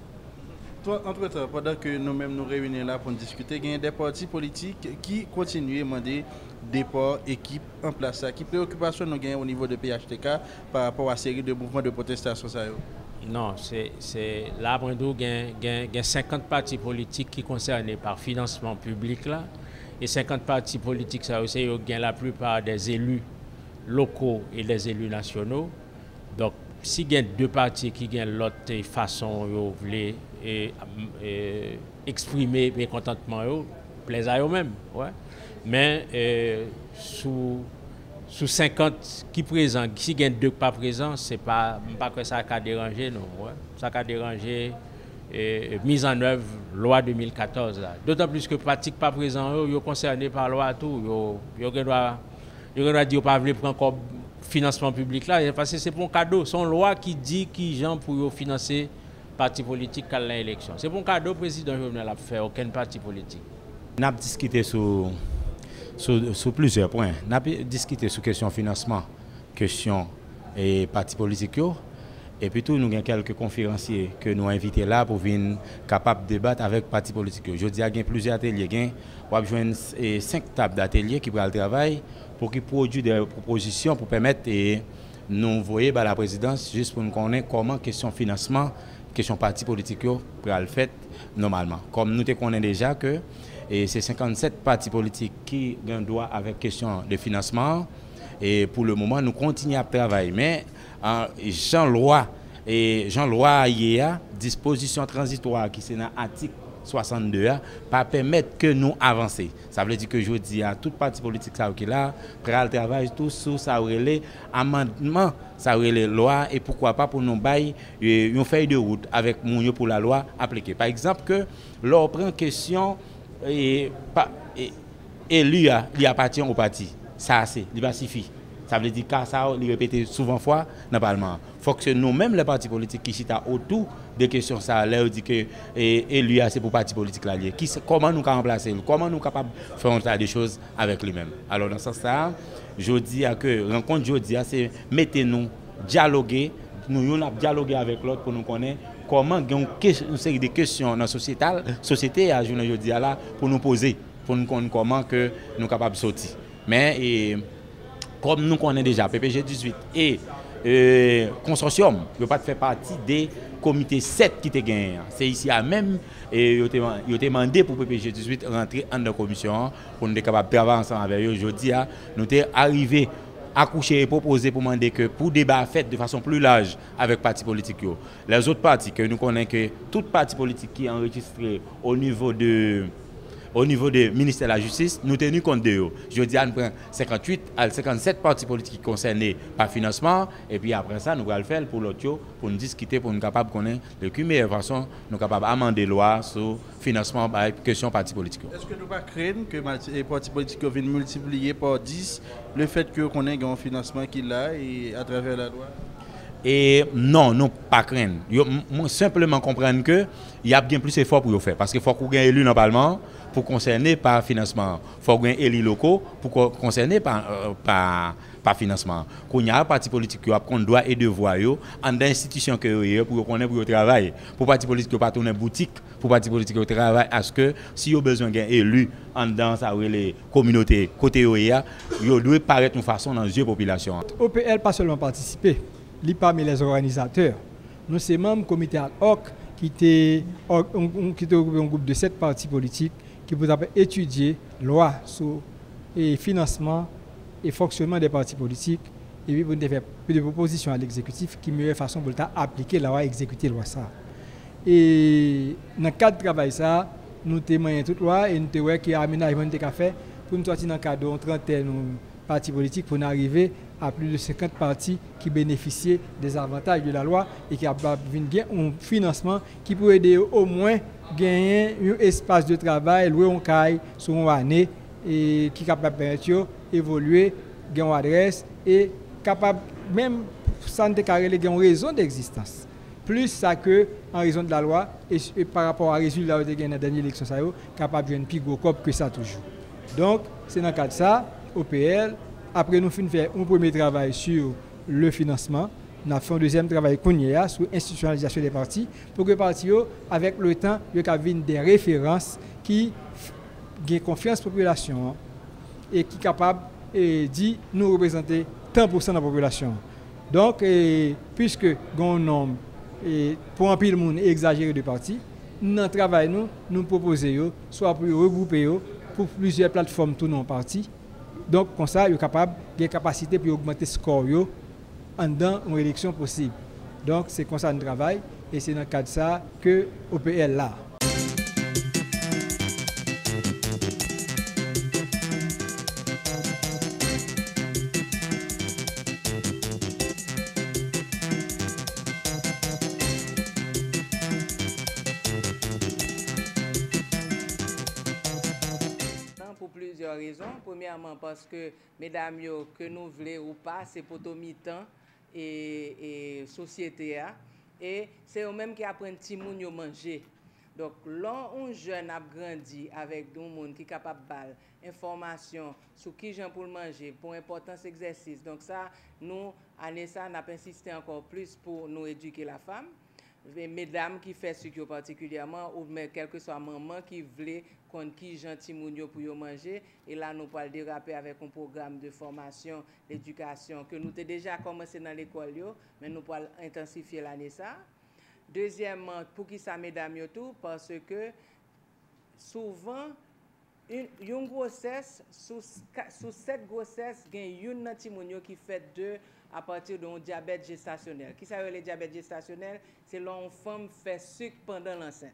Entre-temps, pendant que nous-mêmes nous réunissons là pour discuter, il y a des partis politiques qui continuent à demander départ, équipe en place. Qui préoccupation nous gagnons au niveau de PHTK par rapport à la série de mouvements de protestation? Non, c'est là, il y a 50 partis politiques qui sont concernés par financement public là. Et 50 partis politiques, ça aussi, il y a la plupart des élus locaux et des élus nationaux. Donc, si il y a 2 partis qui ont l'autre façon de exprimer mécontentement, plaisir à eux-mêmes. Ouais. Mais sous 50 qui présents, si il y a 2 pas présents, ce n'est pas que ça a dérangé, non. Ouais. Ça a dérangé mise en œuvre loi 2014. D'autant plus que pratique pas présent, ils sont concernés par loi tout. Ils doivent dire pas voulu prendre comme financement public là, parce que c'est pour un cadeau. C'est une loi qui dit qui gens pour financer parti politique à l'élection. C'est pour un cadeau président Jovenel a fait aucun parti politique. On a discuté sur plusieurs points. On a discuté sur question financement, question et parti politique. Et puis tout, nous avons quelques conférenciers que nous avons invités là pour venir capables de débattre avec les partis politiques. Je dis qu'il y a plusieurs ateliers. On va joindre 5 tables d'ateliers qui prennent le travail pour qu'ils produisent des propositions pour permettre de nous envoyer à la présidence juste pour nous connaître comment question financement, question parti politique pour le faire normalement. Comme nous te connaissons déjà que c'est 57 partis politiques qui ont droit avec question de financement. Et pour le moment, nous continuons à travailler. Mais Jean-Loi hier, disposition transitoire qui c'est dans l'article 62, pas permettre que nous avancions. Ça veut dire que je dis à toute parti politique qui est là, prêt à travailler tout sur ça relais amendement, ça relais loi et pourquoi pas pour nous bailler une feuille de route avec mon pour la loi appliquée. Par exemple que l'on prend question et lui appartient au parti. Ça c'est, il va suffire. Ça veut dire que ça, il répète souvent fois dans le Parlement. Il faut que nous-mêmes, les partis politiques qui sont autour des questions, ça leur dit que lui, c'est pour le parti politique là. Comment nous remplacer, comment nous sommes capables de faire des choses avec lui-même. Alors, dans ce sens, je dis que rencontre, je dis, c'est mettez-nous, dialoguer, nous dialoguer avec l'autre pour nous connaître comment une série de questions dans la société, à journée jeudi là, pour nous poser, pour nous connaître comment que nous sommes capables de sortir. Mais comme nous connaissons déjà PPG 18 et consortium, ne pas faire partie des comités 7 qui étaient gagnés. C'est ici à même, et ils ont demandé pour PPG 18 rentrer en la commission pour nous être capables de travailler ensemble avec eux. Aujourd'hui, nous sommes arrivés à coucher et proposer pour demander que pour débat fait de façon plus large avec les partis politiques, les autres partis, que nous connaissons que tout parti politique qui est enregistré au niveau du ministère de la Justice, nous tenons compte de eux. Je dis, nous prenons 58 à 57 partis politiques concernés par financement, et puis après ça, nous allons le faire pour l'autre, pour nous discuter, pour nous capables de connaître de meilleure façon, nous capables d'amender loi sur financement par question partis politiques. Est-ce que nous pas craindre que les partis politiques viennent multiplier par 10 le fait que qu'on ait un financement qu'il a et à travers la loi? Et non, non, pas craindre. Simplement comprendre que il y a bien plus d'efforts pour le faire. Parce qu'il faut qu'on ait élu dans le Parlement pour concerner par financement. Il faut qu'on ait élus locaux pour concerner par financement. Qu'on y a un parti politique qui a un droit et devoir en l'institution pour qu'on ait pour le travail. Pour parti politique qui pas tourner boutique, pour parti politique qui travaille à ce que si il y a besoin d'un élu en dans les communautés côté OEA, il doit paraître une façon dans les yeux de la population. OPL pas seulement participer, il parmi les organisateurs. Nous sommes membres du comité ad hoc qui était un groupe de 7 partis politiques qui vous avez étudié loi sur le financement et fonctionnement des partis politiques et puis vous avez fait des propositions à l'exécutif qui meilleure façon pour appliquer la loi et exécuter la loi ça. Et dans le cadre de travail ça, nous témoignons toute loi et nous avons fait un aménagement de café pour nous sortir dans le cadre d'une trentaine de partis politiques pour nous arriver à plus de 50 partis qui bénéficient des avantages de la loi et qui ont un financement qui peut aider au moins gagner un espace de travail, louer un caille sur une année et qui est capable de permettre d'évoluer, gagner une adresse et capable même sans déclarer une raison d'existence. Plus ça que en raison de la loi et par rapport au résultat de la dernière élection, ça est capable de faire un plus gros cop que ça toujours. Donc c'est dans le cadre de ça, OPL. Après, nous finissons faire un premier travail sur le financement. Nous avons fait un deuxième travail sur l'institutionnalisation des partis pour que les partis, avec le temps, aient des références qui ont confiance dans la population et qui sont capables de dire nous représenter tant % de la population. Donc, puisque nous avons un nombre pour un peu de monde exagéré de partis, dans le travail, nous proposons soit pour regrouper pour plusieurs plateformes tout non partis. Donc, comme ça, ils sont capables de capacité pour augmenter le score dans une élection possible. Donc, c'est comme ça qu'on travaille et c'est dans le cadre de ça que OPL là. Premièrement, parce que, mesdames, que nous voulons ou pas, c'est pour tout mi-temps et société. Et c'est eux-mêmes qui apprennent petit monde à manger. Donc, là, un jeune a grandi avec des gens qui sont capables de information sur qui j'en pour manger, pour l'importance de l'exercice. Donc, ça, nous, à Nessa, on a insisté encore plus pour nous éduquer la femme. Mesdames qui font ce qui particulièrement, ou quel que soit maman qui voulait qu'on qui gentil mounio pour manger. Et là, nous parlons déraper avec un programme de formation, d'éducation que nous avons déjà commencé dans l'école, mais nous allons intensifier l'année ça. Deuxièmement, pour qui ça, mesdames, tout, parce que souvent, une grossesse, sous 7 grossesses, il y a un petit mounio qui fait 2 à partir d'un diabète gestationnel. Qui ça veut le diabète gestationnel? C'est lorsqu'une femme fait sucre pendant l'enceinte.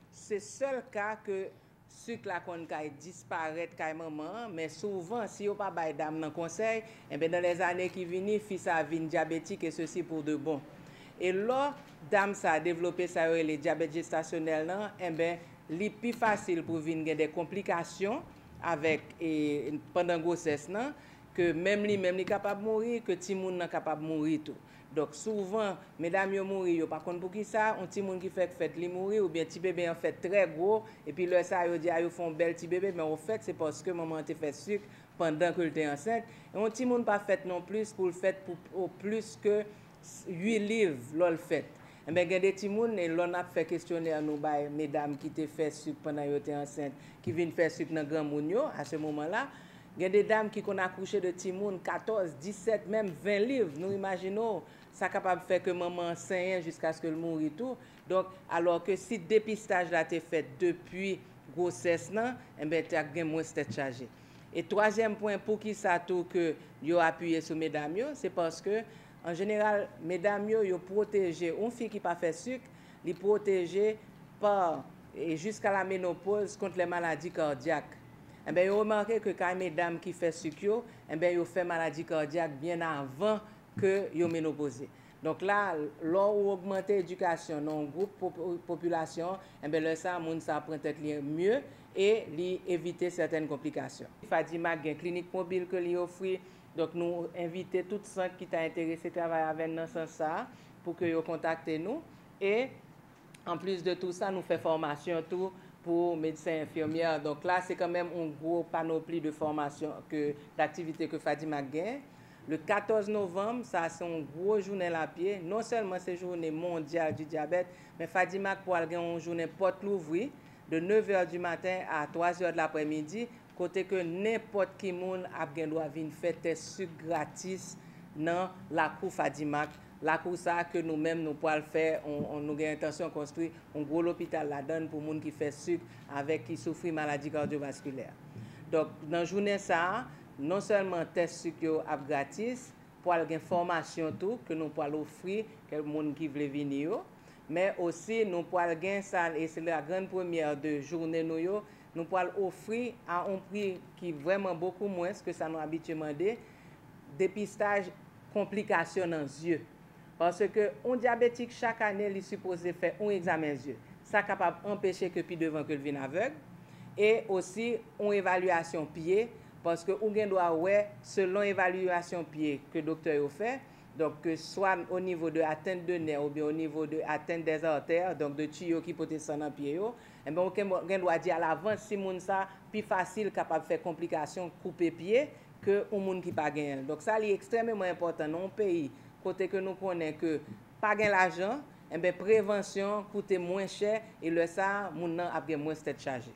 C'est le seul cas que sucre la qu'on disparaître quand maman, mais souvent si on pas bail dame dans conseil, et bien dans les années qui viennent, fils a vient diabétique et ceci pour de bon. Et là, dame ça a développé ça le diabète gestationnel là, et bien li plus facile pour venir des complications avec pendant grossesse là que même li capable mourir que ti moun nan capable mourir tout. Donc souvent mesdames yo mourir par contre pour qui ça un petit monde qui fait li mourir ou bien petit bébé en fait très gros et puis le ça yo dit yo font bel petit bébé mais en fait c'est parce que maman te fait sucre pendant que elle était enceinte et un petit monde pas fait non plus pour le fait pour plus que 8 livres l'ol fait. Et bien, il y a des petits gens, et l'on a fait questionnaire nous, mesdames qui te fait sucre pendant qu'elles étaient enceintes, qui viennent faire sucre dans grand mounio à ce moment-là. Il y a des dames qui ont accouché de Timoun 14, 17, même 20 livres. Nous imaginons, ça est capable de faire que maman enseigne jusqu'à ce que le mourit tout. Donc, alors que si le dépistage là été fait depuis grossesse, eh bien, tu as moins tête chargée. Et troisième point, pour qui ça tout que yo appuyé sur mesdames, c'est parce que, en général, mesdames, yo protégé, une fille qui n'a pas fait sucre, les protégé par, et jusqu'à la ménopause contre les maladies cardiaques. Eh bien, vous remarquez que quand mesdames qui font sucre, eh bien, ils font maladie cardiaque bien avant que yo ménopausé. Donc là, lors où augmenter l'éducation dans un groupe population, eh bien, là, ça, moun ça prend tête mieux et éviter certaines complications. Fadima a une clinique mobile que lui offre. Donc, nous invitons tous ceux qui sont intéressés à travailler avec nous dans ce sens pour que vous contactez nous. Et en plus de tout ça, nous faisons formation tout pour médecins infirmières. Donc là, c'est quand même un gros panoplie de formation, d'activités que Fadima gagne. Le 14 novembre, ça c'est une grosse journée à pied. Non seulement c'est une journée mondiale du diabète, mais Fadima pourra gagner une journée porte l'ouvrir de 9h du matin à 3h de l'après-midi, côté que n'importe qui monde a bien droit venir faire test sucre gratis dans la cour Fadima. La cour ça que nous-mêmes nous pouvons faire, nous avons l'intention de construire un gros hôpital là-dedans pour les gens qui font sucre avec qui souffrent de maladies cardiovasculaires. Donc dans la journée ça, non seulement test sucre gratis, pour avoir formation tout que nous pouvons offrir aux gens qui veulent venir, mais aussi nous pouvons gagner ça et c'est la grande première de journée nous pouvons offrir à un prix qui est vraiment beaucoup moins que ça nous a habituellement dit, dépistage complications dans les yeux. Parce qu'un diabétique, chaque année, il est supposé faire un examen des yeux. Ça est capable d'empêcher que puis devant que le vienne aveugle. Et aussi, une évaluation pied. Parce que on doit ouais selon l'évaluation pied que le docteur a fait. Donc, que soit au niveau de atteinte de nerfs ou bien au niveau de atteinte des artères, donc de tuyaux qui peuvent être dans le pied, et bien, on doit dire à l'avance si moun ça plus facile capable de faire complications couper pied que un monde qui pas gain. Donc ça est extrêmement important dans un pays côté que nous connaissons que pas gain l'argent, et bien prévention coûte moins cher et le ça moun nan a moins tête chargée.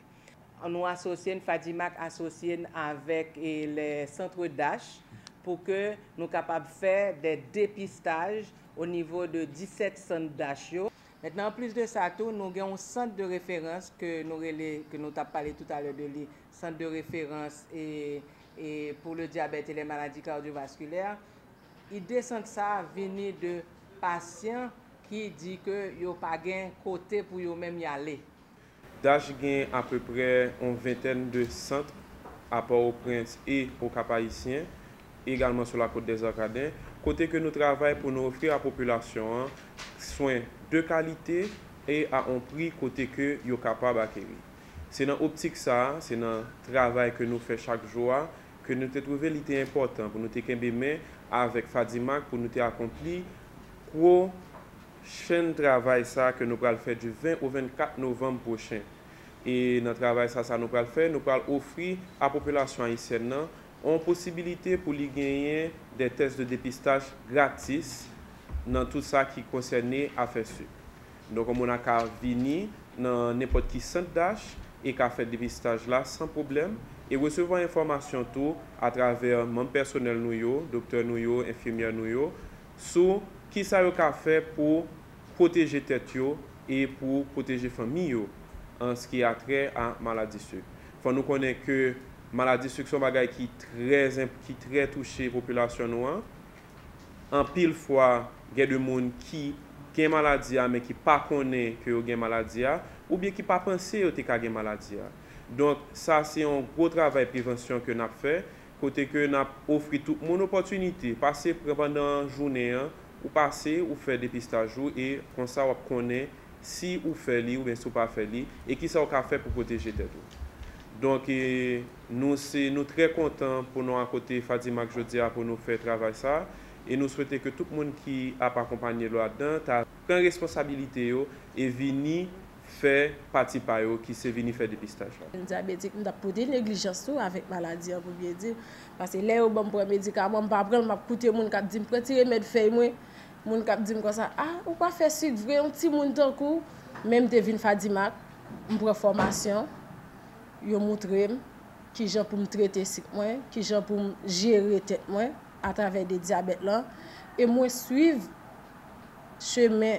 Nous associons Fadima associé avec les centres d'âge pour que nous soyons capables de faire des dépistages au niveau de 17 centres d'âge. Maintenant, en plus de ça, nous avons un centre de référence que nous avons parlé tout à l'heure de lui, centre de référence et pour le diabète et les maladies cardiovasculaires. Il descend ça venir de patients qui disent que ils n'ont pas de côté pour eux-mêmes y aller. Dash gagne à peu près une vingtaine de centres à Port-au-Prince et au Cap-Haïtien, également sur la côte des Arcadins, côté que nous travaillons pour nous offrir à la population soins de qualité et à un prix côté que nous sommes capables d'acquérir. C'est dans l'optique ça, c'est dans le travail que nous faisons chaque jour que nous avons trouvé l'idée important pour nous faire avec Fadima pour nous accomplir pour chaîne travail ça que nous allons faire du 20 au 24 novembre prochain. Et notre travail ça nous allons faire, nous allons offrir à la population haïtienne une possibilité pour lui gagner des tests de dépistage gratis dans tout ça qui concerne à faire sucre. Donc on a qu'à venir dans n'importe qui centre d'âge et qu'à faire dépistage là sans problème et recevoir information tout à travers mon personnel nous docteur nous infirmière nous sur qui ça qu'a fait pour protéger tête et pour protéger famille en ce qui a trait à maladie sucre. Faut nous connaître que maladie sucre sont bagay qui très touché population noire. En pile fois, il y a des gens qui ont maladie mais qui pas connaît que ont maladie ou bien qui pas penser que ont maladie. Donc ça c'est un gros travail de prévention que nous avons fait côté que nous avons offert toute mon opportunité passer pendant la journée ou passer ou faire dépistage et comme ça on connaît si ou fait li ou bien si ou pas fait li et qui ça on fait pour protéger tête. Donc nous très contents pour nous à côté Fadima Jodia pour nous faire travail ça et nous souhaitons que tout le monde qui a accompagné là-dedans prend responsabilité et venir faire partie par eux qui c'est venir faire dépistage. Diabétique nous pas de négligence avec maladie pour bien dire parce que là au bon pour médicament pas prendre m'a coûter moun qui dit me prendre remède fait moi moun qui dit comme ça ou pas faire sucre vrai un petit moun tant coup même devine Fadima pour formation yo montre qui j'en pour me traiter cycle moi, qui j'en pour me gérer tête moi à travers des diabètes là et moi suivre chemin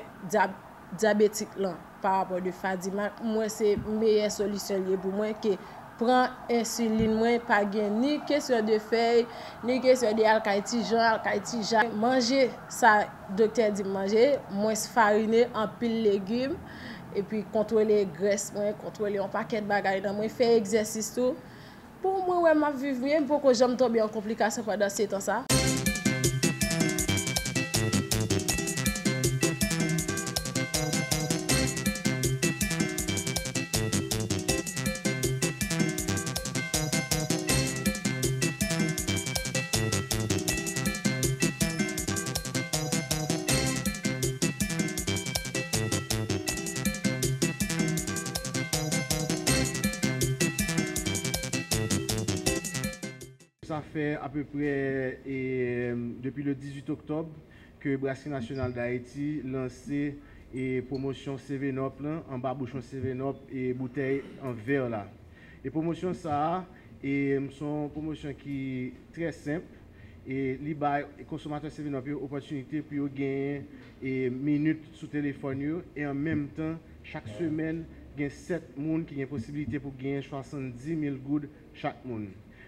diabétique là par rapport de Fadima, moi c'est meilleure solution pour moi que prend insuline moi pas gain ni question de feuille ni question de alcaïtijan manger ça docteur dit manger moins fariné en pile légumes et puis contrôler graisse moi contrôler un paquet de bagages dans moi faire exercice tout pour moi ouais m'a vivre bien pour que j'aime tomber en complication pendant ce temps ça. Ça fait à peu près depuis le 18 octobre que Brasserie Nationale d'Haïti lancé et promotion 7up en bas bouchon 7up et bouteille en verre là. Et promotion ça et son promotion qui est très simple et li bay consommateur 7up opportunité pour gagner et minutes sous téléphone et en même temps chaque semaine il y a 7 personnes qui ont possibilité pour gagner 70 000 gouttes chaque monde.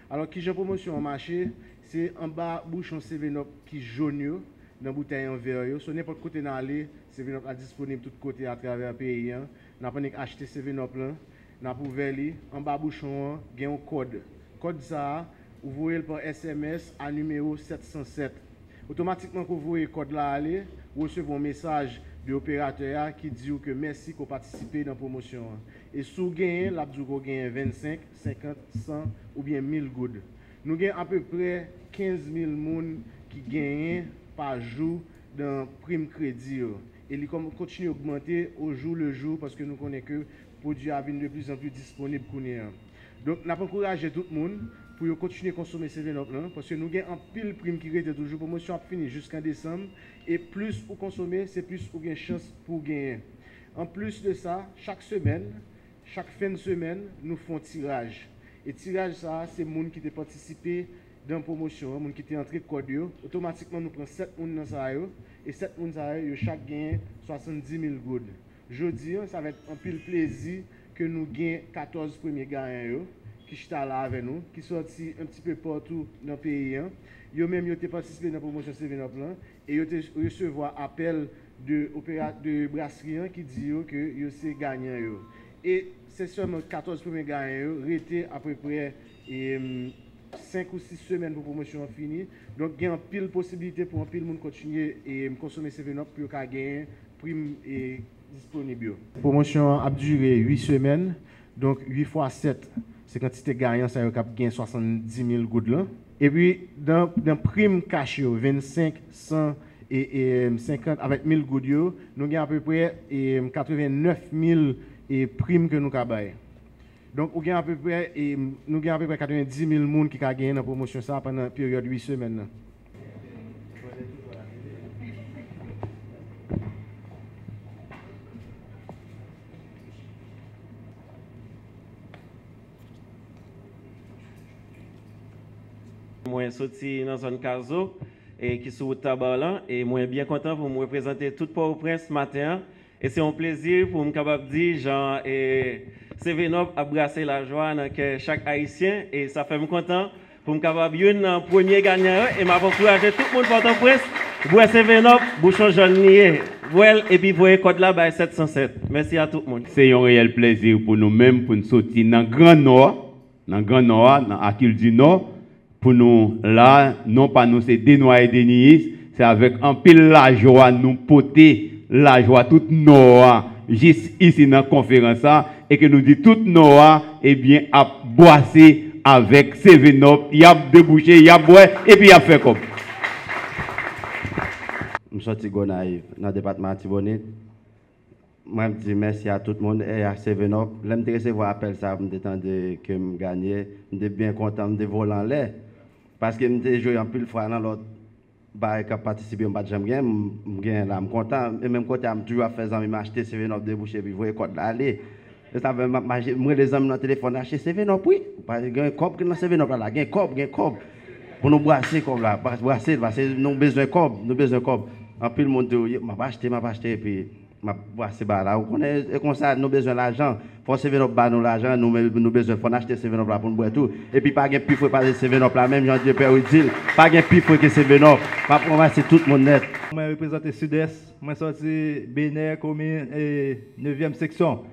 Alors, qui j'ai promotion au marché, c'est en bas bouchon 7up qui jaune dans bouteille en verre. Sur n'importe côté dans aller, 7up est disponible tout côté à travers le pays. N'a pas acheter 7up là, n'a pas ouvert en bas bouchon, il y a un code. Code ça, vous voyez par SMS à numéro 707. Automatiquement quand vous voyez le code là aller, vous recevez un message de l'opérateur qui dit que merci pour participer dans la promotion. Et si vous gagnez, là, vous gagnez 25, 50, 100 ou bien 1000 gouttes. Nous avons à peu près 15 000 personnes qui gagnent par jour dans le prime crédit. Et il continue à augmenter au jour le jour parce que nous connaissons que le produit est de plus en plus disponible. Donc, nous avons encouragé tout le monde pour continuer à consommer ces vins parce que nous avons un pile prime qui reste toujours promotion à finir jusqu'en décembre et plus vous consommez, c'est plus vous avez chance pour gagner. En plus de ça, chaque semaine, chaque fin de semaine, nous faisons tirage. Et tirage ça, c'est les gens qui ont participé dans la promotion, les gens qui ont entré code, automatiquement nous prenons 7 personnes dans ça et 7 personnes chaque gagne 70 000 gouttes. Jeudi, ça va être un pile plaisir que nous gagnons 14 premiers gagnants qui sont là avec nous, qui sont sortis un petit peu partout dans le pays. Ils ont même participé dans la promotion 7up et ils ont reçu appel de brasserie qui dit que ils sont gagnants. Et c'est seulement 14 premiers gagnants, restés à peu près 5 ou 6 semaines pour la promotion finie. Donc il y a une pile possibilité pour un pile monde continuer et consommer 7up pour gagner prime et disponible. La promotion a duré 8 semaines, donc 8 fois 7. C'est quantité gagnant, ça a gagné 70 000 gouttes là. Et puis, dans prime cash, 25, 100 et 50 avec 1000 gouttes, nous avons à peu près 89 000 primes que nous avons. Donc, nous avons à peu près 90 000 personnes qui ont gagné dans la promotion ça pendant la période de 8 semaines. Moi, je suis sorti dans une case et qui est sur le tabac et moi, bien content pour me représenter tout Port-au-Prince ce matin. Et c'est un plaisir pour me capable dire, genre, 7up a brassé la joie dans chaque Haïtien et ça fait me content pour me capable un premier gagnant et m'a encouragé tout le monde Port-au-Prince. Boire 7up, bouchon jaune nié, et puis voyez code là, 707. Merci à tout le monde. C'est un réel plaisir pour nous-mêmes pour nous sortir dans le Grand Nord, dans Akil du Nord. Pour nous, là, non pas nous, c'est des noirs et des niais, c'est avec un pile la joie, nous porter la joie, toute Noah, juste ici dans la conférence, et que nous dit toute Noah, eh bien, à boisser avec 7up, il y a débouché, il y a boire, et puis il y a fait comme. Je suis sorti dans le département de Tibonite. Moi, je dis merci à tout le monde et à 7up. Je me recevoir appel ça, je me dis que je gagnais, je suis bien content de voler en l'air. Parce que je suis joué en plus de fois dans l'autre bar qui a participé au match, je suis content. Et même quand je toujours fait ça, je m'acheter 7up débouché, puis je vois quoi d'aller. Moi, les hommes dans le téléphone, acheter Sevenop, oui. Il y a un cob dans Sevenop là, il y a un cob. Pour nous brasser comme là, brasser, parce que nous avons besoin de cob. En plus, le monde dit, m'a pas acheté, et puis m'a brasser là. On connaît, comme ça, nous avons besoin d'argent. Faut Sevenop ba nous l'argent, nous avons besoin, faut acheter Sevenop là pour nous boire tout. Et puis, pas de plus, faut pas Sevenop là, même Jean-Dieu Père dit, pas de plus, faut que Sevenop. Pas pour moi, c'est tout le monde net. Moi, représente Sud-Est, moi, sorti Bénin, commune et 9e section.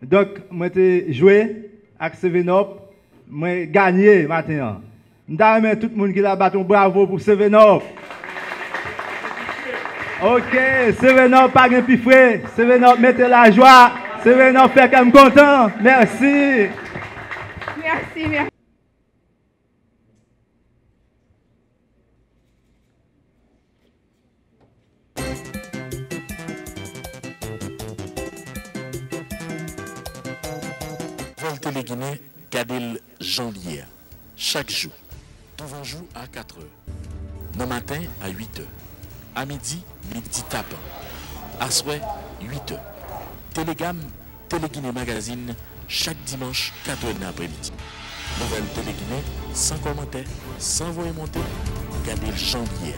Donc, moi, j'ai joué avec Sevenop, moi, gagné maintenant. J'aimerais tout le monde qui a battu un bravo pour Sevenop. Ok, Sevenop, pas de plus frais. Sevenop, mettez la joie. Sevenop, fait comme content. Merci. Merci. Vol Téléguinée, Kadel Janvier. Chaque jour. Devant jour à 4h. Le matin à 8h. À midi, midi tapant. À soir, 8h. Télégamme, Téléguinée Magazine, chaque dimanche, 4h de l'après-midi. Nouvelle Téléguinée, sans commentaire, sans voix monter, Kadel Janvier.